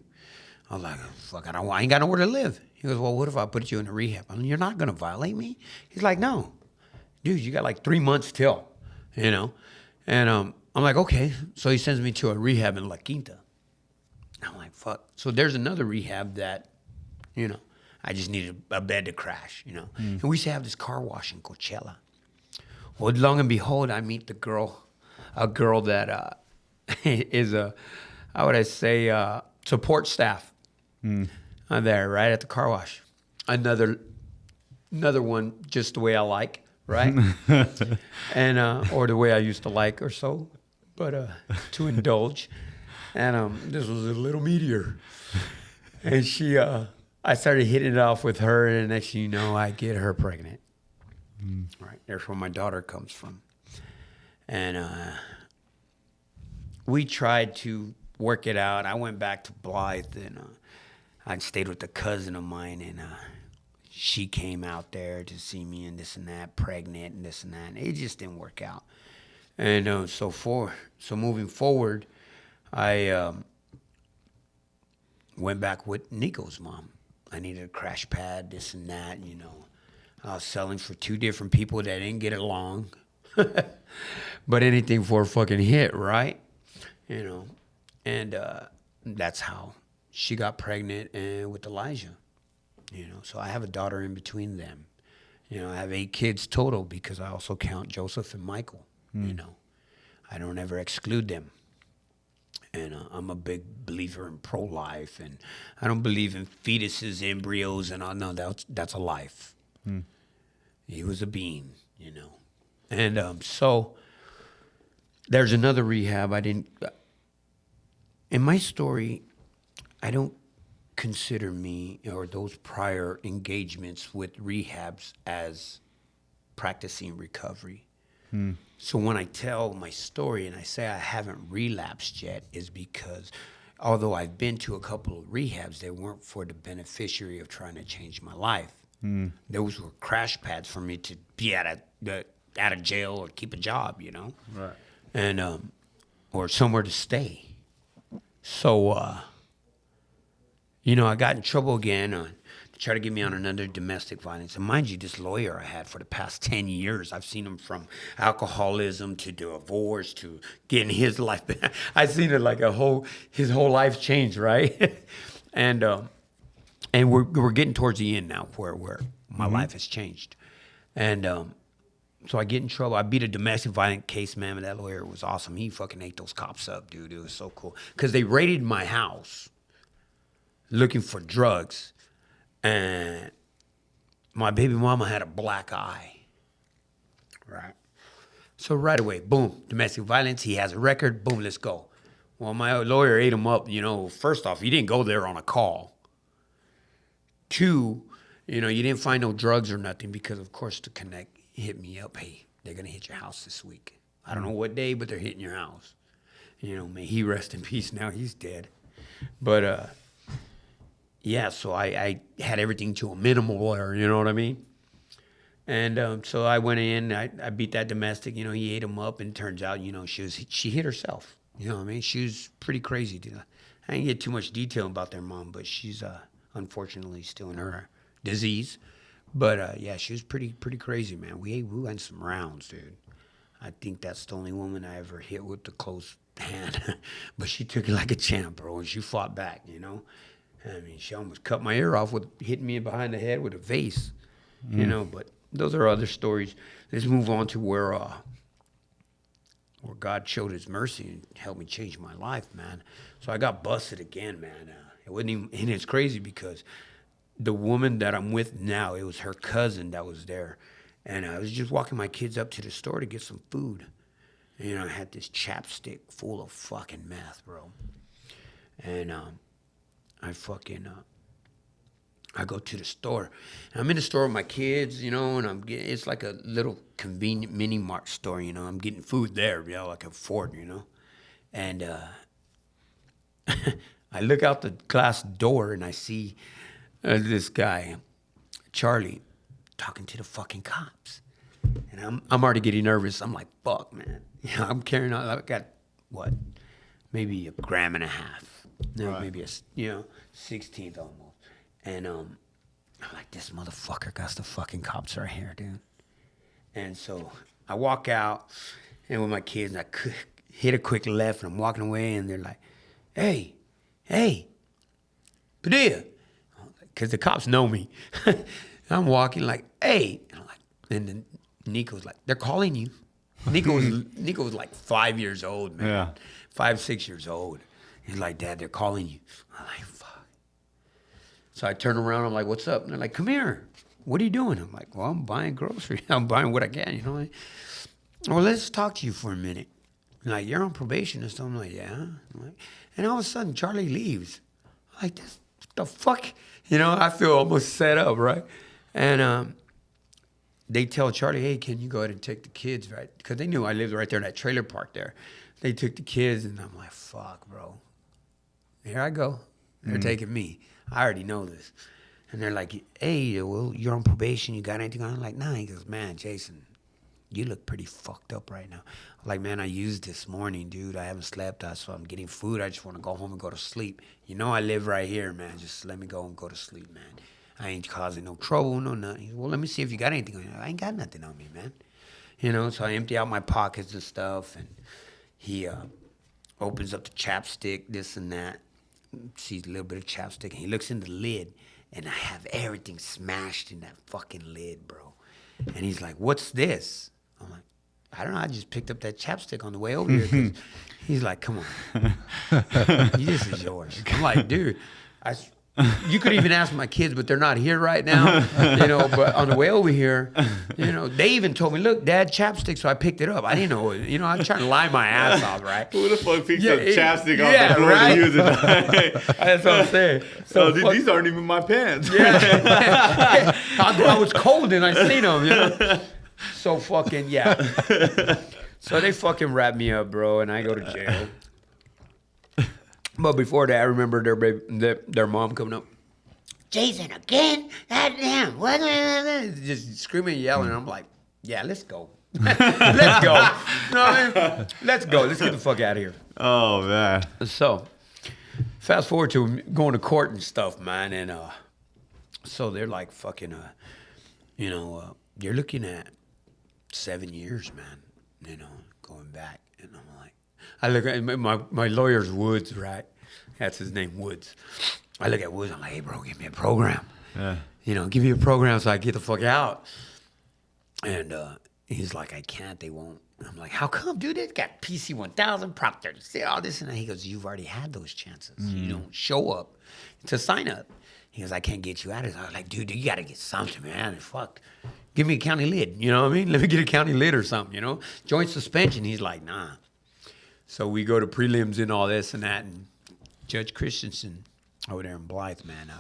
I was like, "Fuck, I ain't got nowhere to live." He goes, "Well, what if I put you in a rehab?" I mean, "You're not going to violate me?" He's like, "No. Dude, you got like 3 months till, you know?" And I'm like, okay. So he sends me to a rehab in La Quinta. I'm like, fuck. So there's another rehab that, you know, I just needed a bed to crash, you know. And we used to have this car wash in Coachella. Well, long and behold, I meet a girl that is how would I say, support staff there, right at the car wash. Another one, just the way I like, right? And or the way I used to like or so, but to indulge. And this was a little meteor. And she, I started hitting it off with her, and next thing you know, I get her pregnant. Right, there's where my daughter comes from. And we tried to work it out. I went back to Blythe, and I stayed with a cousin of mine, and she came out there to see me and this and that, pregnant and this and that. And it just didn't work out. And so moving forward, I went back with Nico's mom. I needed a crash pad, this and that, you know. I was selling for 2 different people that didn't get along. But anything for a fucking hit, right? You know. And that's how she got pregnant and with Elijah. You know, so I have a daughter in between them. You know, I have 8 kids total because I also count Joseph and Michael. You know, I don't ever exclude them. And I'm a big believer in pro-life, and I don't believe in fetuses, embryos, and all. No, that's a life. He was a being, you know. And so there's another rehab. In my story, I don't consider me or those prior engagements with rehabs as practicing recovery. So when I tell my story and I say I haven't relapsed yet, is because although I've been to a couple of rehabs, they weren't for the beneficiary of trying to change my life. Those were crash pads for me to be out of jail or keep a job, you know, Right. and or somewhere to stay. So you know, I got in trouble again to try to get me on another domestic violence. And mind you, this lawyer I had for the past 10 years, I've seen him from alcoholism to divorce to getting his life back. I've seen it like his whole life changed, right? And we're getting towards the end now where my life has changed. And so I get in trouble. I beat a domestic violence case, man, and that lawyer was awesome. He fucking ate those cops up, dude. It was so cool. Because they raided my house looking for drugs. And my baby mama had a black eye, right? So right away, boom, domestic violence. He has a record. Boom, let's go. Well, my lawyer ate him up. You know, first off, he didn't go there on a call. 2, you know, you didn't find no drugs or nothing because, of course, to connect, he hit me up. Hey, they're gonna hit your house this week. I don't know what day, but they're hitting your house. You know, may he rest in peace. Now he's dead. But yeah, so I had everything to a minimal there, you know what I mean? And so I went in, I beat that domestic, you know, he ate him up, and it turns out, you know, she hit herself, you know what I mean? She was pretty crazy, dude. I didn't get too much detail about their mom, but she's unfortunately still in her disease. But yeah, she was pretty crazy, man. We went some rounds, dude. I think that's the only woman I ever hit with the close hand. But she took it like a champ, bro, and she fought back, you know? I mean, she almost cut my ear off with hitting me behind the head with a vase, you know. But those are other stories. Let's move on to where God showed His mercy and helped me change my life, man. So I got busted again, man. It wasn't even, and it's crazy because the woman that I'm with now, it was her cousin that was there, and I was just walking my kids up to the store to get some food. And, you know, I had this chapstick full of fucking meth, bro, and I go to the store. And I'm in the store with my kids, you know, and it's like a little convenient mini mart store, you know. I'm getting food there, you know, like a Ford, you know. And I look out the glass door and I see this guy, Charlie, talking to the fucking cops. And I'm already getting nervous. I'm like, fuck, man. You know, I'm carrying on. I got, what, maybe 1.5 grams. No, right. Maybe 16th almost. And I'm like, this motherfucker got the fucking cops right here, dude. And so I walk out, and with my kids, and I hit a quick left, and I'm walking away, and they're like, hey, Padilla, because the cops know me. I'm walking like, hey, and I'm like, and then Nico's like, they're calling you. Nico was like 5 years old, man. Yeah. 5, 6 years old. He's like, Dad, they're calling you. I'm like, fuck. So I turn around. I'm like, what's up? And they're like, come here. What are you doing? I'm like, well, I'm buying groceries. I'm buying what I can, you know. Well, let's talk to you for a minute. And like, you're on probation and stuff. I'm like, yeah. I'm like, and all of a sudden, Charlie leaves. I'm like, this, what the fuck? You know, I feel almost set up, right? And they tell Charlie, hey, can you go ahead and take the kids, right? Because they knew I lived right there in that trailer park there. They took the kids, and I'm like, fuck, bro. Here I go. They're taking me. I already know this. And they're like, hey, well, you're on probation. You got anything on? I'm like, nah. He goes, man, Jason, you look pretty fucked up right now. I'm like, man, I used this morning, dude. I haven't slept, so I'm getting food. I just want to go home and go to sleep. You know I live right here, man. Just let me go and go to sleep, man. I ain't causing no trouble, no nothing. He said, well, let me see if you got anything on you. I ain't got nothing on me, man. You know, so I empty out my pockets and stuff, and he opens up the chapstick, this and that. Sees a little bit of chapstick, and he looks in the lid, and I have everything smashed in that fucking lid, bro. And he's like, what's this? I'm like, I don't know. I just picked up that chapstick on the way over here. 'Cause he's like, come on. This is yours. I'm like, dude, you could even ask my kids, but they're not here right now. You know, but on the way over here, you know, they even told me, look, Dad, chapstick. So I picked it up. I didn't know. You know, I was trying to lie my ass off, right? Who the fuck picks up chapstick off yeah, the floor right? to use it? That's what I'm saying. So these aren't even my pants. Yeah. I was cold and I seen them, you know? So fucking, yeah. So they fucking wrap me up, bro, and I go to jail. But before that, I remember their mom coming up. Jason, again? Goddamn. What? Just screaming and yelling. And I'm like, yeah, let's go. Let's go. You know what I mean? Let's go. Let's get the fuck out of here. Oh, man. So, fast forward to going to court and stuff, man. And so they're like fucking, you're looking at 7 years, man, you know, going back. And I'm like, I look at my lawyer's Woods, right? That's his name, Woods. I look at Woods, I'm like, hey, bro, give me a program. Yeah. You know, give me a program so I get the fuck out. And he's like, I can't, they won't. I'm like, how come, dude? They got PC 1000, Prop 36, all this and that. He goes, you've already had those chances. You don't show up to sign up. He goes, I can't get you out of this. I was like, dude, you got to get something, man. Fuck. Give me a county lid. You know what I mean? Let me get a county lid or something, you know? Joint suspension. He's like, nah. So we go to prelims and all this and that. And Judge Christensen over there in Blythe, man,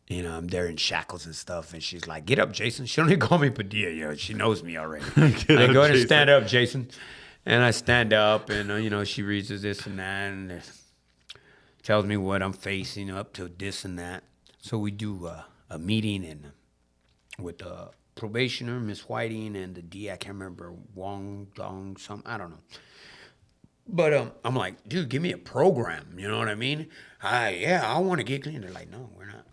you know, I'm there in shackles and stuff. And she's like, get up, Jason. She don't even call me Padilla. You know, she knows me already. I go ahead and stand up, Jason. And I stand up and, you know, she reads this and that and tells me what I'm facing up to this and that. So we do a meeting and with the probationer, Miss Whiting, and the D, I can't remember, Wong, Dong, something, I don't know. But I'm like, dude, give me a program. You know what I mean? I want to get clean. They're like, no, we're not.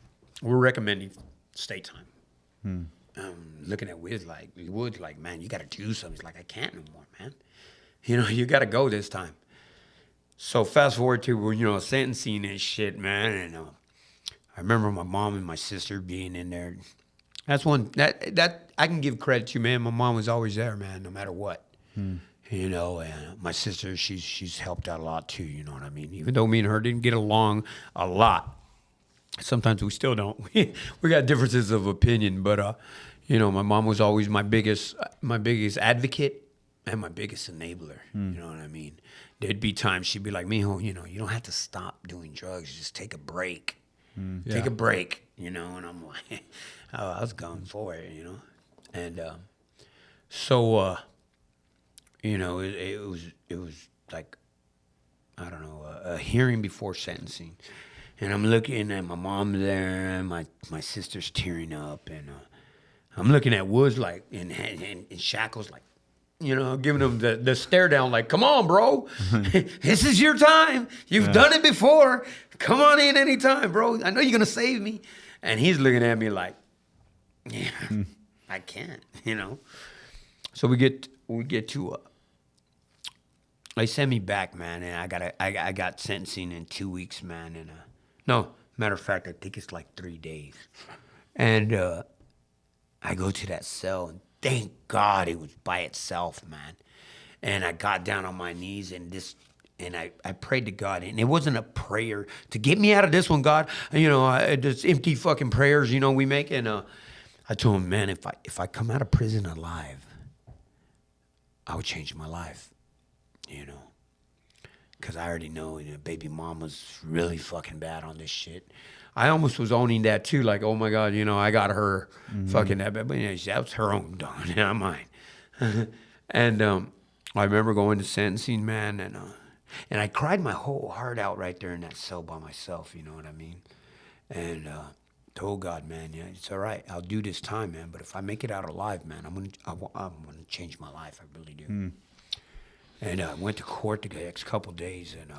We're recommending state time. Looking at Woods like, man, you got to do something. He's like, I can't no more, man. You know, you got to go this time. So fast forward to, you know, sentencing and shit, man. And I remember my mom and my sister being in there. That's one that I can give credit to, man. My mom was always there, man, no matter what. You know, and my sister, she's helped out a lot too, you know what I mean? Even though me and her didn't get along a lot. Sometimes we still don't. We got differences of opinion, but you know, my mom was always my biggest advocate and my biggest enabler. You know what I mean? There'd be times she'd be like, Mijo, you know, you don't have to stop doing drugs. Just take a break. Take a break, you know? And I'm like, oh, I was going for it, you know? And so, you know, it was like, I don't know, a hearing before sentencing. And I'm looking at my mom there, and my sister's tearing up, and I'm looking at Woods like in shackles, like, you know, giving him the stare down, like, come on, bro, this is your time. You've done it before. Come on in anytime, bro. I know you're gonna save me. And he's looking at me like, yeah, I can't, you know. So we get we get to they send me back, man, and I got sentencing in 2 weeks, man, and no, matter of fact, I think it's like 3 days, and I go to that cell, and thank God it was by itself, man, and I got down on my knees and I prayed to God, and it wasn't a prayer to get me out of this one, God. You know, just empty fucking prayers, you know, we make, and I told him, man, if I come out of prison alive, I would change my life. You know, because I already know, you know, baby mama's really fucking bad on this shit. I almost was owning that too, like, oh my God, you know, I got her fucking that bad. But you know, that was her own dog, not mine. And I remember going to sentencing, man, and I cried my whole heart out right there in that cell by myself, you know what I mean? And told God, man, yeah, it's all right. I'll do this time, man. But if I make it out alive, man, I'm gonna change my life. I really do. And I went to court the next couple of days, and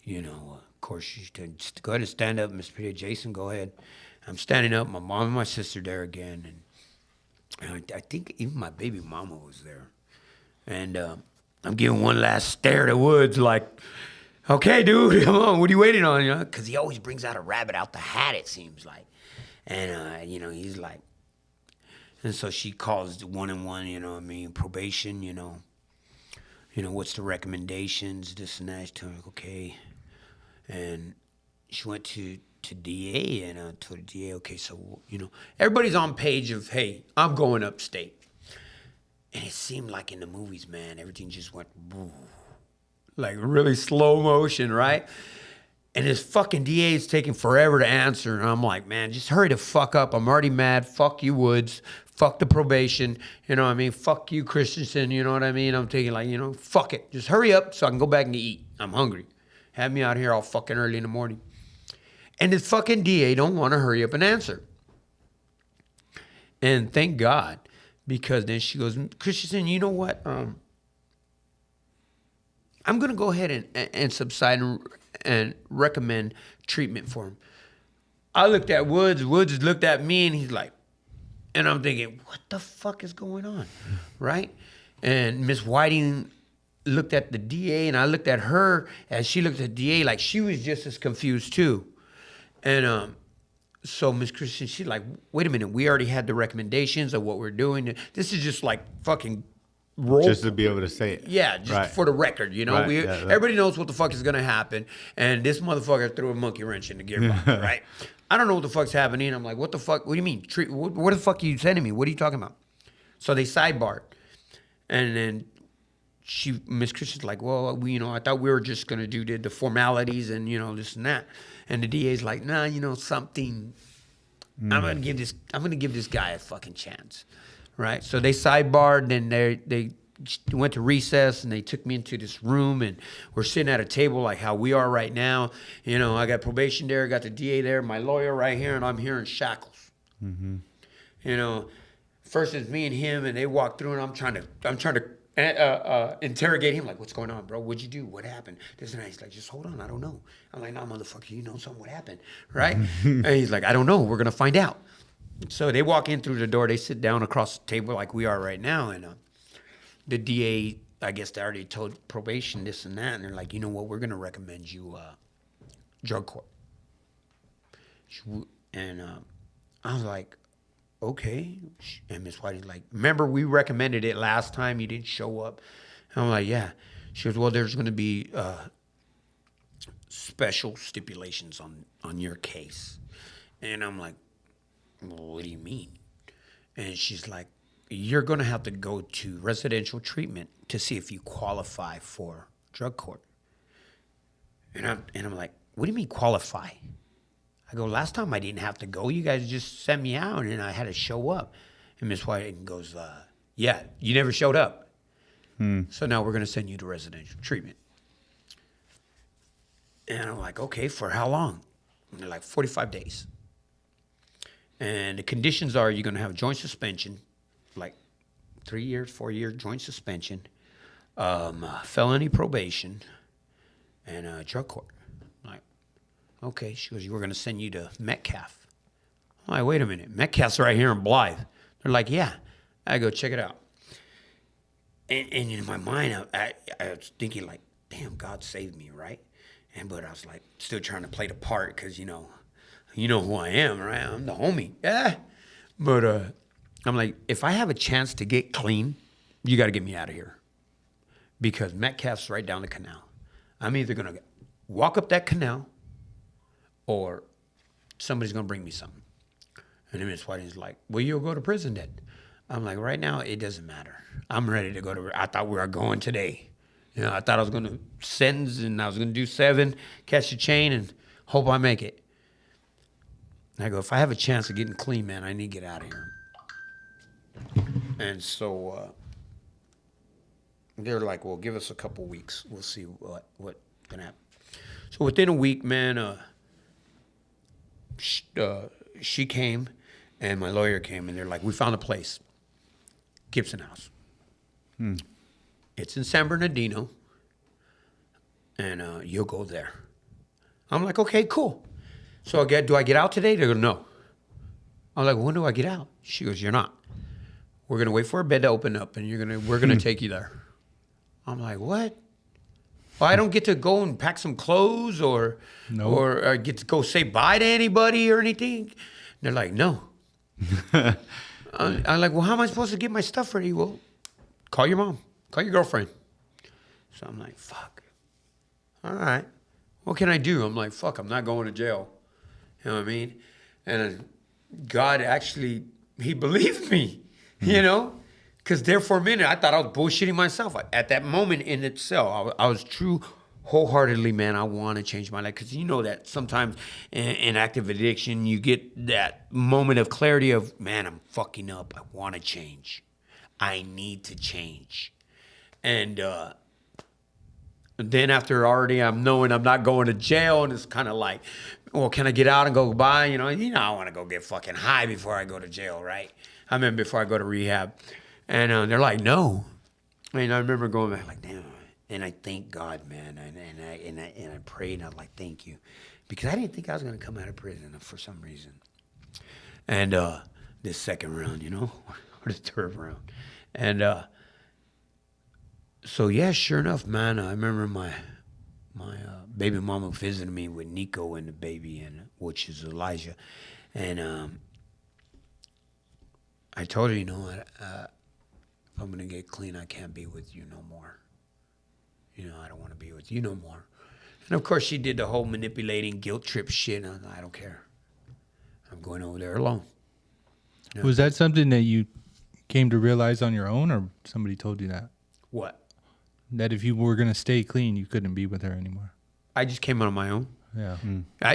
you know, of course, she said, just go ahead and stand up, Mr. Peter. Jason, go ahead. I'm standing up. My mom and my sister there again, and I think even my baby mama was there. And I'm giving one last stare at Woods, like, okay, dude, come on, what are you waiting on? You know, because he always brings out a rabbit out the hat, it seems like. And you know, he's like, and so she calls the 1-on-1, you know what I mean, probation, you know, what's the recommendations, this and that. She told me, okay. And she went to DA and told the DA, okay, so, you know, everybody's on page of, hey, I'm going upstate. And it seemed like in the movies, man, everything just went, woo, like really slow motion, right? And this fucking DA is taking forever to answer. And I'm like, man, just hurry the fuck up. I'm already mad. Fuck you, Woods. Fuck the probation. You know what I mean? Fuck you, Christensen. You know what I mean? I'm thinking like, you know, fuck it. Just hurry up so I can go back and eat. I'm hungry. Have me out here all fucking early in the morning. And this fucking DA don't want to hurry up and answer. And thank God, because then she goes, Christensen, you know what? I'm going to go ahead and subside and recommend treatment for him. I looked at Woods. Woods looked at me, and he's like, and I'm thinking, what the fuck is going on, right? And Miss Whiting looked at the DA, and I looked at her as she looked at the DA, like she was just as confused too. And so Miss Christian, she's like, wait a minute, we already had the recommendations of what we're doing. This is just like fucking roll. Just to be able to say it. Yeah, just right. for the record, you know. Right, Everybody knows what the fuck is going to happen. And this motherfucker threw a monkey wrench in the gearbox, right? I don't know what the fuck's happening. I'm like, what the fuck? What do you mean? What the fuck are you sending me? What are you talking about? So they sidebarred. And then Miss Christian's like, well, I thought we were just going to do the formalities and, you know, this and that. And the DA's like, nah, you know, something. I'm going to give this guy a fucking chance. Right? So they sidebarred, and they went to recess, and they took me into this room, and we're sitting at a table like how we are right now. You know, I got probation there, I got the DA there, my lawyer right here, and I'm here in shackles. Mm-hmm. You know, first it's me and him, and they walk through, and I'm trying to interrogate him, like, what's going on, bro? What'd you do? What happened? This and that. He's like, just hold on, I don't know. I'm like, no, motherfucker, you know something, what happened, right? And he's like, I don't know, we're gonna find out. So they walk in through the door, they sit down across the table like we are right now, and the DA, I guess they already told probation this and that, and they're like, you know what, we're gonna recommend you drug court. And I was like, okay. And Miss Whitey's like, remember we recommended it last time, you didn't show up. And I'm like, yeah. She goes, well, there's gonna be special stipulations on your case. And I'm like, well, what do you mean? And she's like, you're going to have to go to residential treatment to see if you qualify for drug court. And I'm like, what do you mean qualify? I go, last time I didn't have to go. You guys just sent me out, and I had to show up. And Miss White goes, yeah, you never showed up. So now we're going to send you to residential treatment. And I'm like, okay, for how long? And they're like, 45 days. And the conditions are you're going to have joint suspension, like 3 years, 4 years joint suspension, felony probation, and drug court. I'm like, okay. She goes, we're going to send you to Metcalf. I'm like, wait a minute. Metcalf's right here in Blythe. They're like, yeah. I go, check it out. And in my mind, I was thinking like, damn, God saved me, right? But I was like, still trying to play the part because, you know who I am, right? I'm the homie. Yeah. But I'm like, if I have a chance to get clean, you got to get me out of here. Because Metcalf's right down the canal. I'm either going to walk up that canal or somebody's going to bring me something. And then Miss Whiting's like, well, you'll go to prison then. I'm like, right now, it doesn't matter. I'm ready to go to, I thought we were going today. You know, I thought I was going to sentence and I was going to do 7, catch the chain and hope I make it. And I go, if I have a chance of getting clean, man, I need to get out of here. And so they're like, well, give us a couple weeks. We'll see what's going to happen. So within a week, man, she came and my lawyer came and they're like, we found a place. Gibson House. It's in San Bernardino, and you'll go there. I'm like, okay, cool. So do I get out today? They go, no. I'm like, when do I get out? She goes, you're not. We're gonna wait for a bed to open up, and we're gonna take you there. I'm like, what? Well, I don't get to go and pack some clothes or get to go say bye to anybody or anything. They're like, no. I'm like, well, how am I supposed to get my stuff ready? Well, call your mom. Call your girlfriend. So I'm like, fuck. All right. What can I do? I'm like, fuck, I'm not going to jail. You know what I mean? And God actually, he believed me, you know? Because there for a minute, I thought I was bullshitting myself. At that moment in itself, I was true, wholeheartedly, man, I want to change my life. Because you know that sometimes in active addiction, you get that moment of clarity of, man, I'm fucking up. I want to change. I need to change. And then after already I'm knowing I'm not going to jail, and it's kind of like, well, can I get out and go by? You know, I want to go get fucking high before I go to jail, right? I mean, before I go to rehab. And they're like, no. And I remember going back like, damn. And I thank God, man. And I prayed, and I was like, thank you. Because I didn't think I was going to come out of prison for some reason. And this second round, you know, or the third round. And so, yeah, sure enough, man, I remember my baby mama visited me with Nico and the baby, which is Elijah. And I told her, you know what, if I'm going to get clean, I can't be with you no more. You know, I don't want to be with you no more. And, of course, she did the whole manipulating guilt trip shit. And I don't care. I'm going over there alone. You know? Was that something that you came to realize on your own, or somebody told you that? What? That if you were going to stay clean, you couldn't be with her anymore. I just came on my own. Yeah.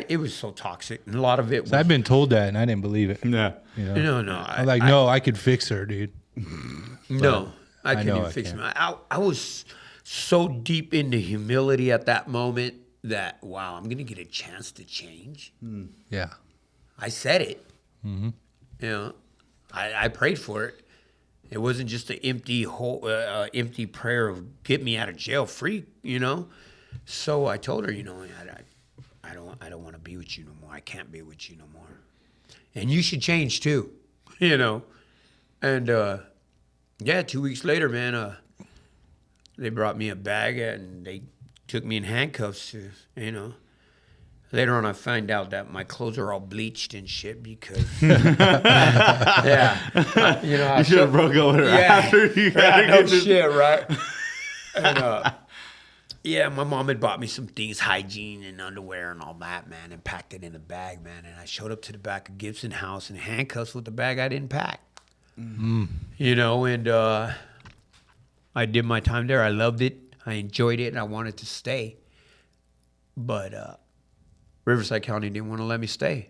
It was so toxic. And a lot of it was... So I've been told that, and I didn't believe it. Yeah. You know? No. I'm like, no, I could fix her, dude. No, I couldn't know even I fix can't. me. I was so deep into humility at that moment that, wow, I'm going to get a chance to change. Yeah. I said it. Mm-hmm. You know, I prayed for it. It wasn't just an empty prayer of get me out of jail free, you know. So I told her, you know, I don't want to be with you no more. I can't be with you no more. And you should change too, you know. And yeah, 2 weeks later, man, they brought me a bag and they took me in handcuffs. You know. Later on, I find out that my clothes are all bleached and shit because, yeah, you know, You should have broke up with her after you got no shit, right? And yeah, my mom had bought me some things, hygiene and underwear and all that, man, and packed it in a bag, man. And I showed up to the back of Gibson House in handcuffs with the bag I didn't pack. You know, and I did my time there. I loved it. I enjoyed it, and I wanted to stay. But Riverside County didn't want to let me stay.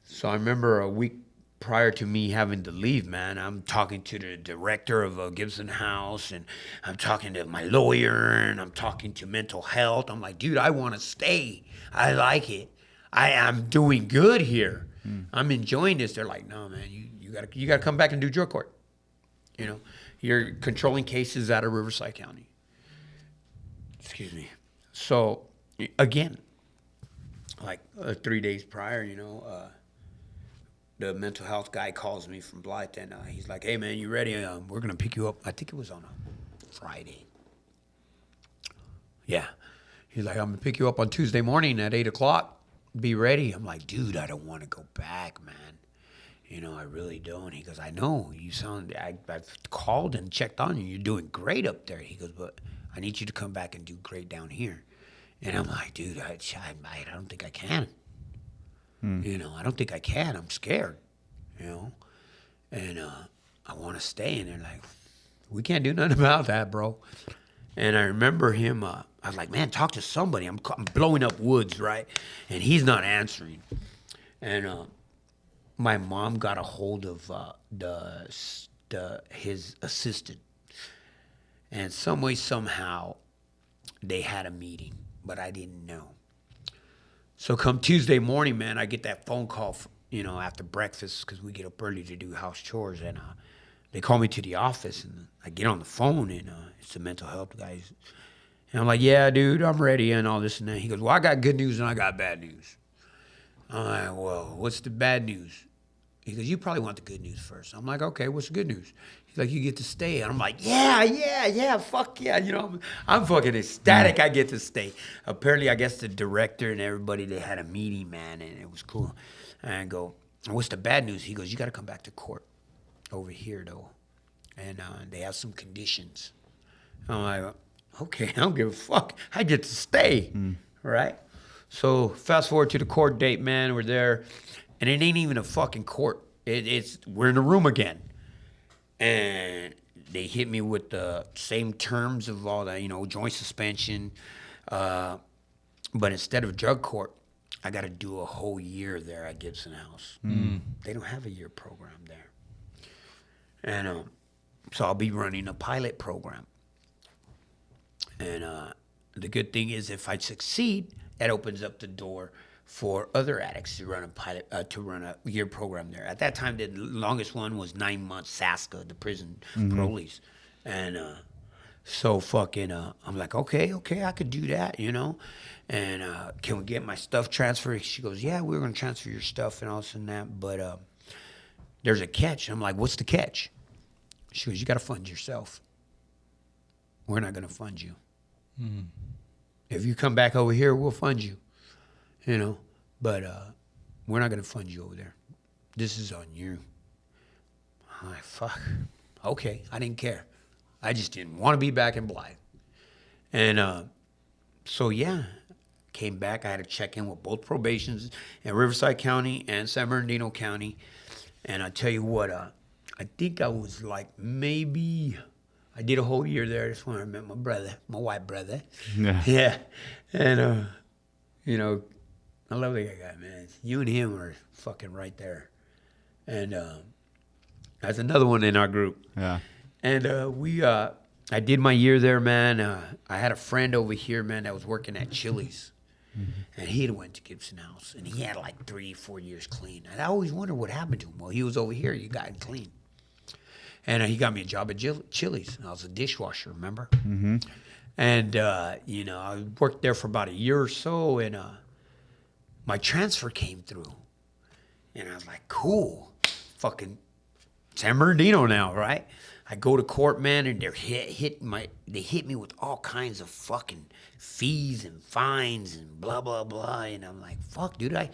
So I remember a week prior to me having to leave, man, I'm talking to the director of Gibson House, and I'm talking to my lawyer, and I'm talking to mental health. I'm like, dude, I want to stay. I like it. I'm doing good here. I'm enjoying this. They're like, no, man, you gotta come back and do drug court. You know, you're controlling cases out of Riverside County. Excuse me. So again, like 3 days prior, you know, the mental health guy calls me from Blythe, and he's like, "Hey man, you ready? We're gonna pick you up." I think it was on a Friday. Yeah, he's like, "I'm gonna pick you up on Tuesday morning at 8:00. Be ready." I'm like, "Dude, I don't want to go back, man. You know, I really don't." He goes, "I know you sound. I've called and checked on you. You're doing great up there." He goes, "But I need you to come back and do great down here." And I'm like, "Dude, I don't think I can. You know, I don't think I can. I'm scared. You know, and I want to stay." And they're like, "We can't do nothing about that, bro." And I remember him. I was like, "Man, talk to somebody. I'm blowing up woods, right?" And he's not answering. And my mom got a hold of his assistant, and some way somehow they had a meeting, but I didn't know. So come Tuesday morning, man, I get that phone call, after breakfast, because we get up early to do house chores, and they call me to the office, and I get on the phone, and it's the mental health guys, and I'm like, "Yeah, dude, I'm ready," and all this and that. He goes, "Well, I got good news and I got bad news." I'm like, "Well, what's the bad news?" He goes, "You probably want the good news first." I'm like, "Okay, what's the good news?" He's like, "You get to stay." And I'm like, yeah, fuck yeah. I'm fucking ecstatic I get to stay. Apparently, I guess the director and everybody, they had a meeting, man, and it was cool. And I go, "What's the bad news?" He goes, "You got to come back to court over here, though. And they have some conditions." I'm like, "Okay, I don't give a fuck. I get to stay, right?" So fast forward to the court date, man. We're there. And it ain't even a fucking court. We're in a room again. And they hit me with the same terms of all that, joint suspension. But instead of drug court, I got to do a whole year there at Gibson House. They don't have a year program there. And so I'll be running a pilot program. And the good thing is if I succeed, that opens up the door for other addicts to run a year program there. At that time, the longest one was 9 months, SASCA, the prison parolees. And so I'm like, okay, I could do that, And can we get my stuff transferred? She goes, "Yeah, we're going to transfer your stuff and all this and that, but there's a catch." I'm like, "What's the catch?" She goes, "You got to fund yourself. We're not going to fund you. If you come back over here, we'll fund you. But we're not going to fund you over there. This is on you." I'm like, fuck. Okay, I didn't care. I just didn't want to be back in Blythe. And so, yeah, came back. I had to check in with both probations in Riverside County and San Bernardino County. And I tell you what, I think I was like I did a whole year there. That's when I met my brother, my white brother. Yeah. And, I love that guy, man. You and him are fucking right there. And that's another one in our group. Yeah. And I did my year there, man. I had a friend over here, man, that was working at Chili's. And he had went to Gibson House. And he had like 3-4 years clean. And I always wondered what happened to him. Well, he was over here. He got clean. And he got me a job at Chili's. And I was a dishwasher, remember? Mm-hmm. And, I worked there for about a year or so. And my transfer came through. And I was like, cool. Fucking San Bernardino now, right? I go to court, man, and they hit me with all kinds of fucking fees and fines and blah, blah, blah. And I'm like, fuck, dude, I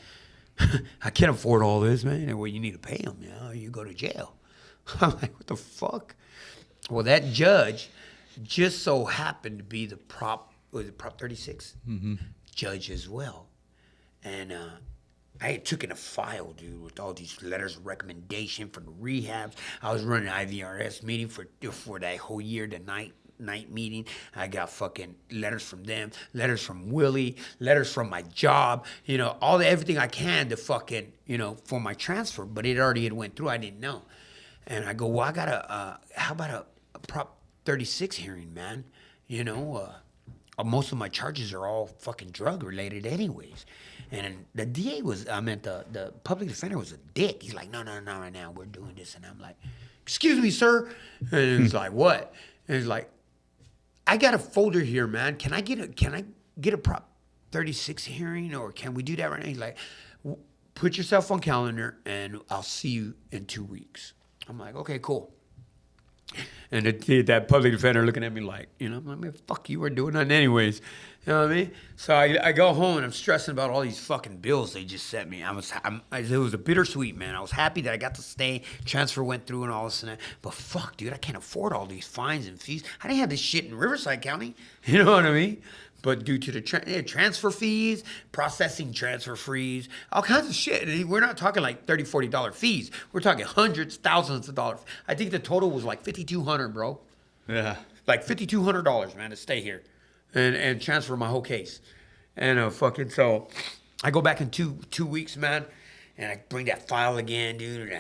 can't afford all this, man. Well, you need to pay them, or you go to jail. I'm like, what the fuck? Well, that judge just so happened to be the Prop 36 judge as well. And I had taken a file, dude, with all these letters of recommendation from the rehabs. I was running an IVRS meeting for that whole year, the night meeting. I got fucking letters from them, letters from Willie, letters from my job, everything I can to fucking, for my transfer. But it already had went through. I didn't know. And I go, well, I got how about a Prop 36 hearing, man? Most of my charges are all fucking drug related anyways. And the DA the public defender was a dick. He's like, no, right now, we're doing this. And I'm like, excuse me, sir. And he's like, what? And he's like, I got a folder here, man. Can I get a Prop 36 hearing, or can we do that right now? He's like, put yourself on calendar, and I'll see you in 2 weeks. I'm like, okay, cool. And that public defender looking at me like, you know, I'm like, man, fuck, you were doing that anyways. You know what I mean? So I go home and I'm stressing about all these fucking bills they just sent me. It was a bittersweet, man. I was happy that I got to stay. Transfer went through and all this and that. But fuck, dude, I can't afford all these fines and fees. I didn't have this shit in Riverside County. You know what I mean? But due to the transfer fees, processing transfer fees, all kinds of shit. We're not talking like $30, $40 fees. We're talking hundreds, thousands of dollars. I think the total was like $5,200, bro. Yeah. Like $5,200, man, to stay here and transfer my whole case. And so I go back in two weeks, man, and I bring that file again, dude.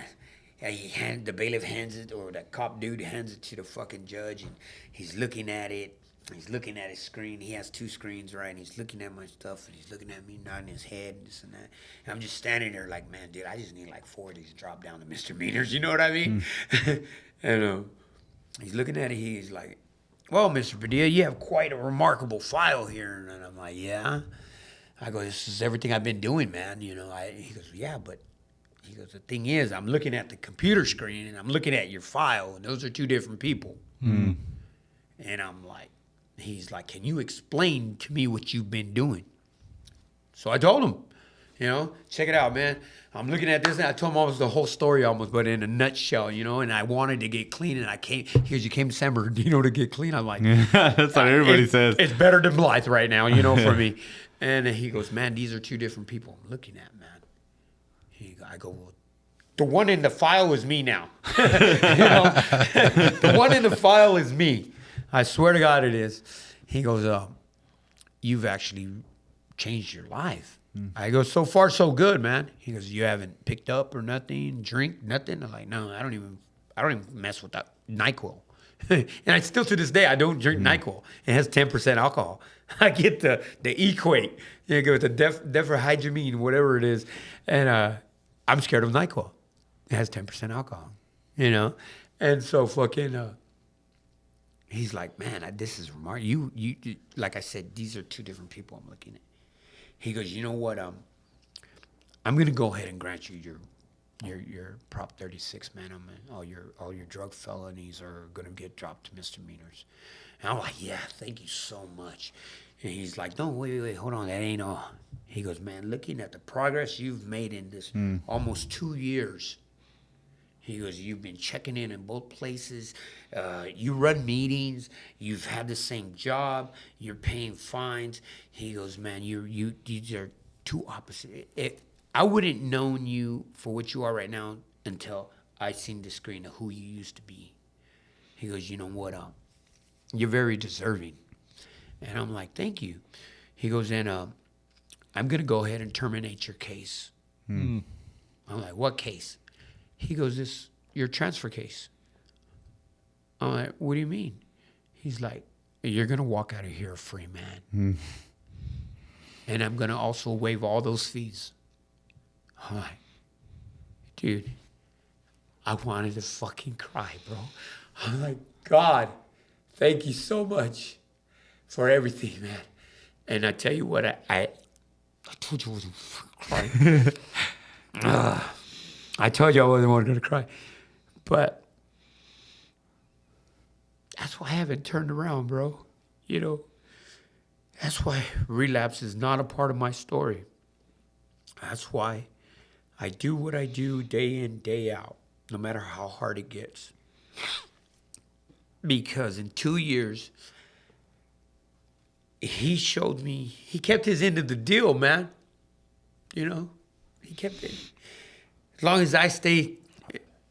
And the bailiff hands it, or that cop dude hands it to the fucking judge, and he's looking at it. He's looking at his screen. He has 2 screens, right? And he's looking at my stuff, and he's looking at me, nodding his head, and this and that. And I'm just standing there like, man, dude, I just need like 4 of these drop down to misdemeanors. You know what I mean? And he's looking at it. He's like, well, Mr. Padilla, you have quite a remarkable file here. And I'm like, yeah. I go, this is everything I've been doing, man. You know, he goes, yeah, but he goes, the thing is, I'm looking at the computer screen, and I'm looking at your file, and those are 2 different people. And I'm like, he's like, can you explain to me what you've been doing? So I told him, you know, check it out, man. I'm looking at this, and I told him almost the whole story almost, but in a nutshell, you know, and I wanted to get clean, and I came, because you came to San Bernardino to get clean. I'm like, That's what everybody says. It's better than Blythe right now, you know, for me. And he goes, man, these are 2 different people I'm looking at, man. I go, well, the one in the file is me now. You know, the one in the file is me. I swear to God it is. He goes, you've actually changed your life. I go, so far so good, man. He goes, you haven't picked up or nothing, drink, nothing? I'm like, no, I don't even mess with that NyQuil. And I still, to this day, I don't drink NyQuil. It has 10% alcohol. I get the Equate. You go with the diphenhydramine, whatever it is. And I'm scared of NyQuil. It has 10% alcohol, you know? And so fucking, he's like, man, this is remarkable. You, like I said, these are 2 different people I'm looking at. He goes, you know what? I'm going to go ahead and grant you your Prop 36, man. All your drug felonies are going to get dropped to misdemeanors. And I'm like, yeah, thank you so much. And he's like, no, wait, hold on, that ain't all. He goes, man, looking at the progress you've made in this almost 2 years. He goes, you've been checking in both places. You run meetings. You've had the same job. You're paying fines. He goes, man, these are 2 opposite. I wouldn't known you for what you are right now until I seen the screen of who you used to be. He goes, you know what? You're very deserving. And I'm like, thank you. He goes, and I'm going to go ahead and terminate your case. I'm like, what case? He goes, your transfer case. I'm like, what do you mean? He's like, you're going to walk out of here a free man. And I'm going to also waive all those fees. I'm like, dude, I wanted to fucking cry, bro. I'm like, God, thank you so much for everything, man. And I tell you what, I told you I wasn't fucking crying. I told you I wasn't going to cry. But that's why I haven't turned around, bro. You know, that's why relapse is not a part of my story. That's why I do what I do day in, day out, no matter how hard it gets. Because in 2 years, he showed me, he kept his end of the deal, man. You know, he kept it. As long as I stay,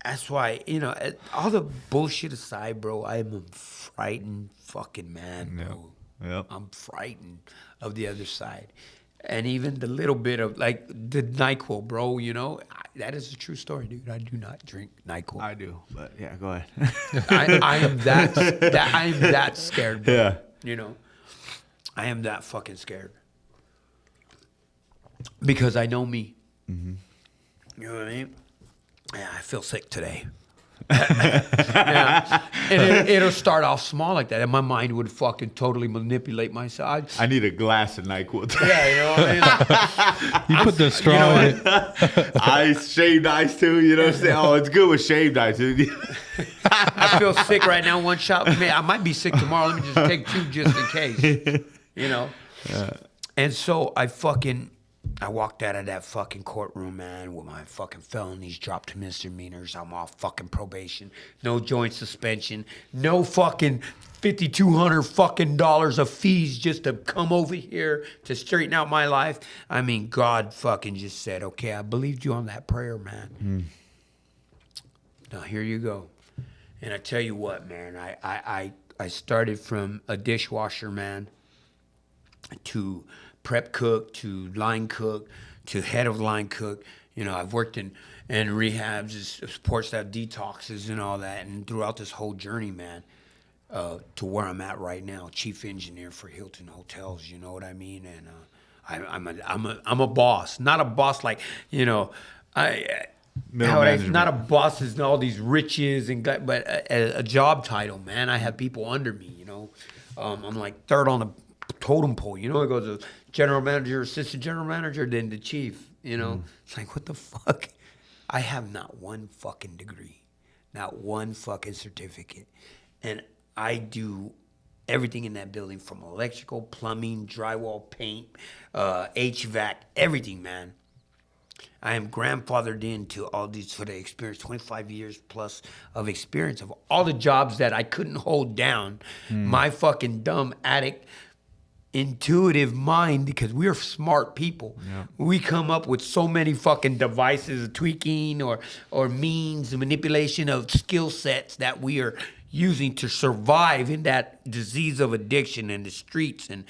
that's why, you know, all the bullshit aside, bro, I'm a frightened fucking man, bro. Yep. I'm frightened of the other side. And even the little bit of, like, the NyQuil, bro, you know, that is a true story, dude. I do not drink NyQuil. I do, but yeah, go ahead. I am that scared, bro. Yeah. You know, I am that fucking scared. Because I know me. You know what I mean? Yeah, I feel sick today. Yeah. And it'll start off small like that, and my mind would fucking totally manipulate myself. I need a glass of NyQuil. Yeah, you know what I mean? Like, You put the straw in it. Ice, shaved ice too. You know what I'm saying? Oh, it's good with shaved ice. Dude. I feel sick right now. One shot, man, I might be sick tomorrow. Let me just take 2 just in case. You know. And so I walked out of that fucking courtroom, man, with my fucking felonies dropped to misdemeanors. I'm off fucking probation, no joint suspension, no fucking $5,200 fucking dollars of fees just to come over here to straighten out my life. I mean, God fucking just said, okay, I believed you on that prayer, man. Now here you go. And I tell you what, man, I started from a dishwasher, man, to prep cook, to line cook, to head of line cook. You know, I've worked in rehabs, support staff detoxes and all that. And throughout this whole journey, man, to where I'm at right now, chief engineer for Hilton Hotels, you know what I mean? And I'm a boss, not a boss like, you know, not a boss is all these riches but a job title, man. I have people under me, you know. I'm like third on the totem pole, you know. It goes to general manager, assistant general manager, then the chief, you know. It's like, what the fuck? I have not one fucking degree, not one fucking certificate, and I do everything in that building from electrical, plumbing, drywall, paint, HVAC, everything, man. I am grandfathered into all these for the experience, 25 years plus of experience of all the jobs that I couldn't hold down. My fucking dumb addict intuitive mind, because we're smart people. Yeah. We come up with so many fucking devices, tweaking or means, manipulation of skill sets that we are using to survive in that disease of addiction and the streets and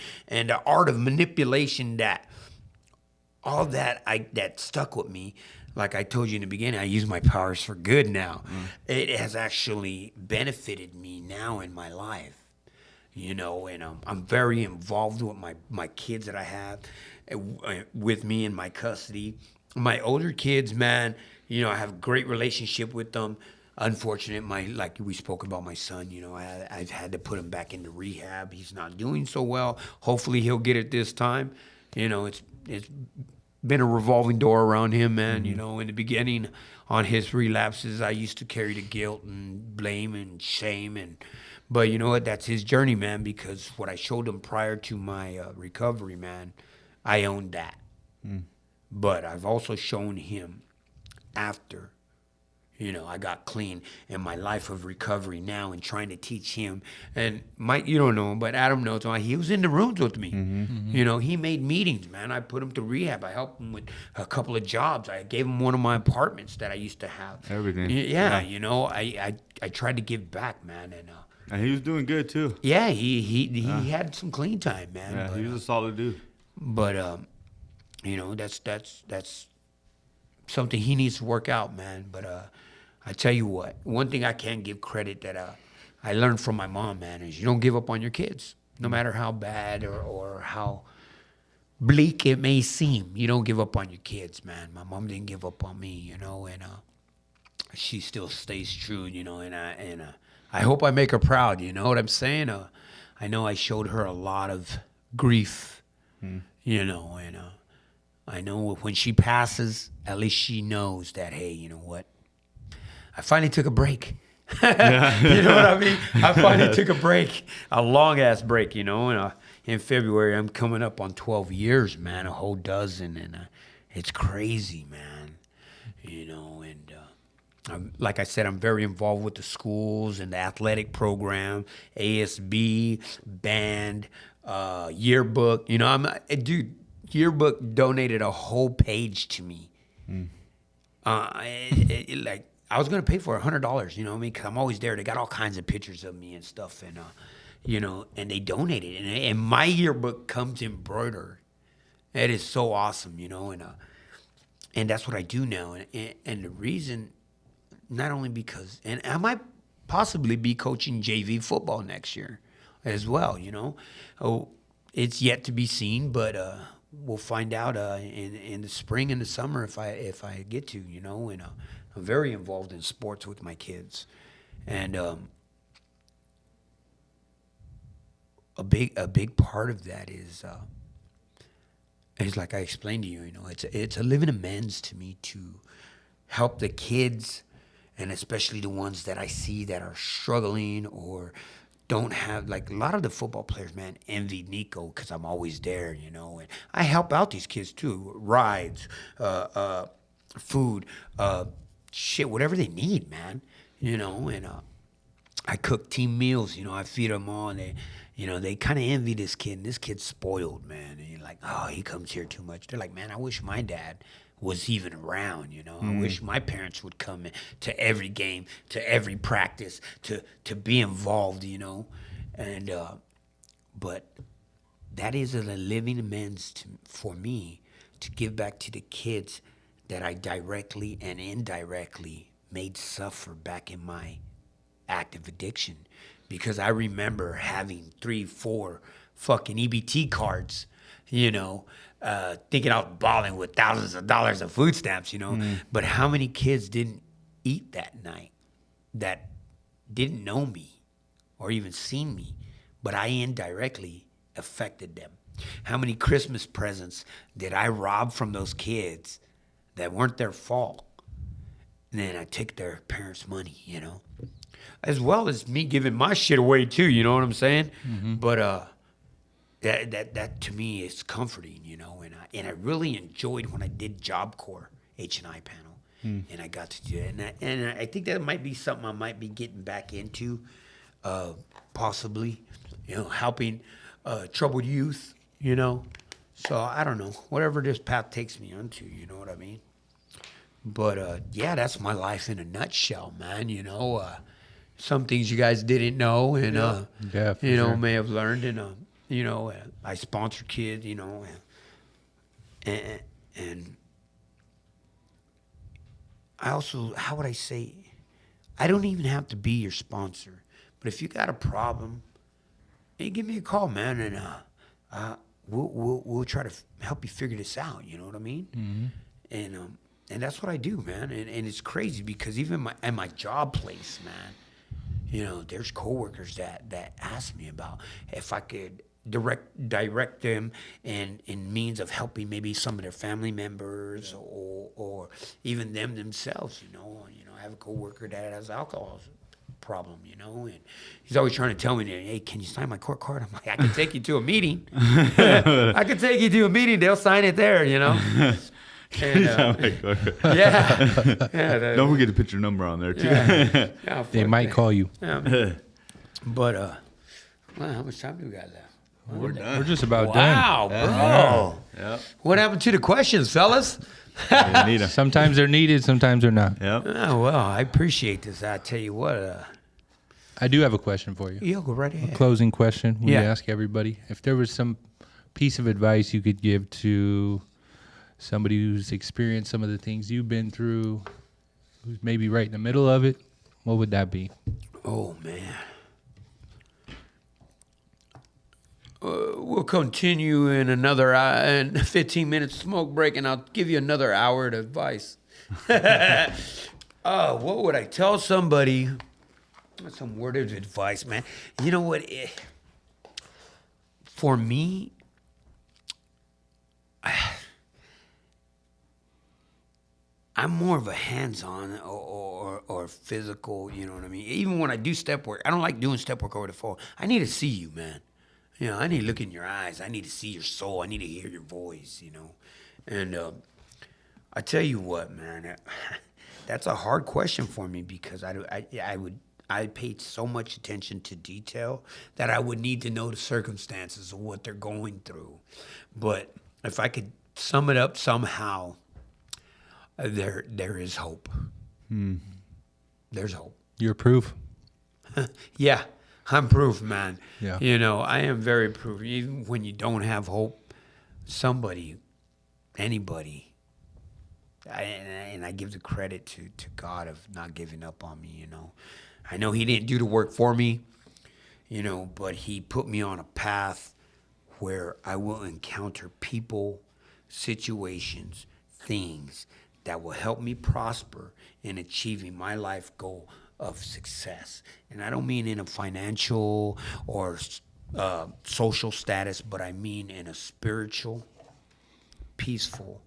the art of manipulation that all that that stuck with me. Like I told you in the beginning, I use my powers for good now. It has actually benefited me now in my life. You know, and I'm very involved with my kids that I have with me in my custody. My older kids, man, you know, I have a great relationship with them. Unfortunate, like we spoke about my son, you know, I've had to put him back into rehab. He's not doing so well. Hopefully he'll get it this time. You know, it's been a revolving door around him, man. You know, in the beginning on his relapses, I used to carry the guilt and blame and shame but you know what? That's his journey, man, because what I showed him prior to my recovery, man, I owned that. But I've also shown him after, you know, I got clean in my life of recovery now and trying to teach him. And Mike, you don't know him, but Adam knows him. He was in the rooms with me. You know, he made meetings, man. I put him through rehab. I helped him with a couple of jobs. I gave him one of my apartments that I used to have. Everything. Yeah. You know, I tried to give back, man. And he was doing good too. Yeah, he had some clean time, man. Yeah, but, he was a solid dude. But you know, that's something he needs to work out, man. But I tell you what, one thing I can give credit that I learned from my mom, man, is you don't give up on your kids, no matter how bad or how bleak it may seem. You don't give up on your kids, man. My mom didn't give up on me, you know, and she still stays true, you know, and I hope I make her proud, you know what I'm saying? I know I showed her a lot of grief, you know, and I know when she passes, at least she knows that, hey, you know what? I finally took a break. You know what I mean? I finally took a break, a long-ass break, you know, and in February, I'm coming up on 12 years, man, a whole dozen, and it's crazy, man, you know, and like I said, I'm very involved with the schools and the athletic program, ASB, band, yearbook. You know, dude, yearbook donated a whole page to me. Like, I was going to pay for $100, you know what I mean? Because I'm always there. They got all kinds of pictures of me and stuff. And, you know, and they donated. And my yearbook comes embroidered. It is so awesome, you know. And that's what I do now. And the reason... Not only because, and I might possibly be coaching JV football next year as well, you know. Oh, it's yet to be seen, but we'll find out in the spring and the summer if I get to, you know. And I'm very involved in sports with my kids, and a big part of that is like I explained to you, you know, it's a living amends to me to help the kids, and especially the ones that I see that are struggling or don't have, like a lot of the football players, man, envy Nico because I'm always there, you know, and I help out these kids too, rides, food, shit, whatever they need, man, you know, and I cook team meals, you know, I feed them all, and they, you know, they kind of envy this kid, and this kid's spoiled, man, and you're like, oh, he comes here too much. They're like, man, I wish my dad was even around, you know. I wish my parents would come to every game, to every practice, to be involved, you know. And but that is a living amends for me to give back to the kids that I directly and indirectly made suffer back in my active addiction. Because I remember having 3-4 fucking EBT cards, you know, thinking out balling with thousands of dollars of food stamps, you know. But how many kids didn't eat that night that didn't know me or even seen me, but I indirectly affected them? How many Christmas presents did I rob from those kids that weren't their fault? And then I took their parents' money, you know, as well as me giving my shit away too, you know what I'm saying? But that to me is comforting, you know, and I really enjoyed when I did Job Corps H&I panel, and I got to do it, and I think that might be something I might be getting back into, possibly, you know, helping troubled youth, you know. So I don't know, whatever this path takes me onto, you know what I mean. But yeah, that's my life in a nutshell, man. You know, some things you guys didn't know, and you know, may have learned, and you know, I sponsor kids, you know, and I also, how would I say, I don't even have to be your sponsor, but if you got a problem, hey, give me a call, man, and we'll try to help you figure this out. You know what I mean? And that's what I do, man. And it's crazy because even at my job place, man, you know, there's coworkers that ask me about if I could direct them in means of helping maybe some of their family members or even them themselves, you know. I have a coworker that has alcohol problem, you know, and he's always trying to tell me, hey, can you sign my court card? I'm like, I can take you to a meeting. I can take you to a meeting. They'll sign it there, you know. And, yeah. Don't forget to put your number on there too. Yeah, They might call you. Yeah, but well, how much time do we got left? We're done. We're just about Wow, bro. Yep. What happened to the questions, fellas? You need 'em. Sometimes they're needed, sometimes they're not. Yep. Oh, well, I appreciate this. I tell you what, I do have a question for you. go right ahead. Closing question. We Yeah. ask everybody if there was some piece of advice you could give to somebody who's experienced some of the things you've been through, who's maybe right in the middle of it, what would that be? Oh, man. We'll continue in another in 15 minutes smoke break, and I'll give you another hour of advice. What would I tell somebody? Some word of advice, man. You know what? For me, I'm more of a hands-on or physical, you know what I mean? Even when I do step work, I don't like doing step work over the phone. I need to see you, man. You know, I need to look in your eyes. I need to see your soul. I need to hear your voice, you know. And I tell you what, man, that's a hard question for me because I paid so much attention to detail that I would need to know the circumstances of what they're going through. But if I could sum it up somehow, there is hope. There's hope. You're proof. Yeah, I'm proof, man. Yeah. You know, I am very proof. Even when you don't have hope, anybody, and I give the credit to God of not giving up on me, you know. I know he didn't do the work for me, you know, but he put me on a path where I will encounter people situations, things that will help me prosper in achieving my life goal of success. And I don't mean in a financial or social status, but I mean in a spiritual, peaceful,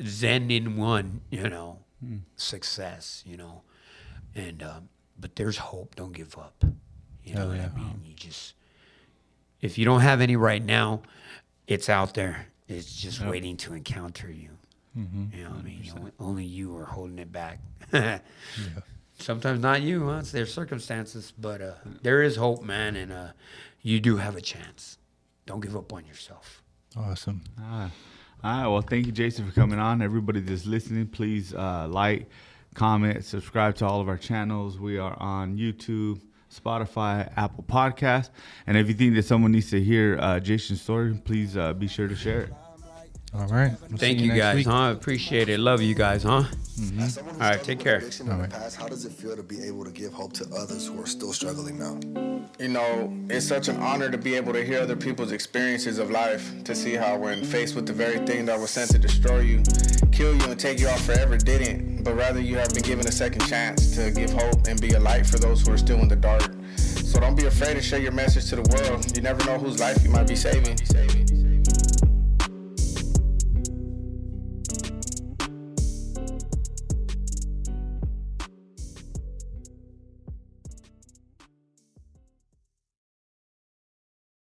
Zen in one, success, and but there's hope. Don't give up. You know what I mean? You just, if you don't have any right now, it's out there. It's just waiting to encounter you. Mm-hmm. You know what I mean? Only you are holding it back. Sometimes not you, it's their circumstances, but there is hope, man, and you do have a chance. Don't give up on yourself. Awesome. All right. Well, thank you, Jason, for coming on. Everybody that's listening, please like, comment, subscribe to all of our channels. We are on YouTube, Spotify, Apple Podcasts. And if you think that someone needs to hear Jason's story, please be sure to share it. All right. Thank you guys, huh? Appreciate it. Love you guys, huh? Mm-hmm. All right, take care. All right. How does it feel to be able to give hope to others who are still struggling now? It's such an honor to be able to hear other people's experiences of life, to see how when faced with the very thing that was sent to destroy you, kill you, and take you out forever didn't, but rather you have been given a second chance to give hope and be a light for those who are still in the dark. So don't be afraid to share your message to the world. You never know whose life you might be saving.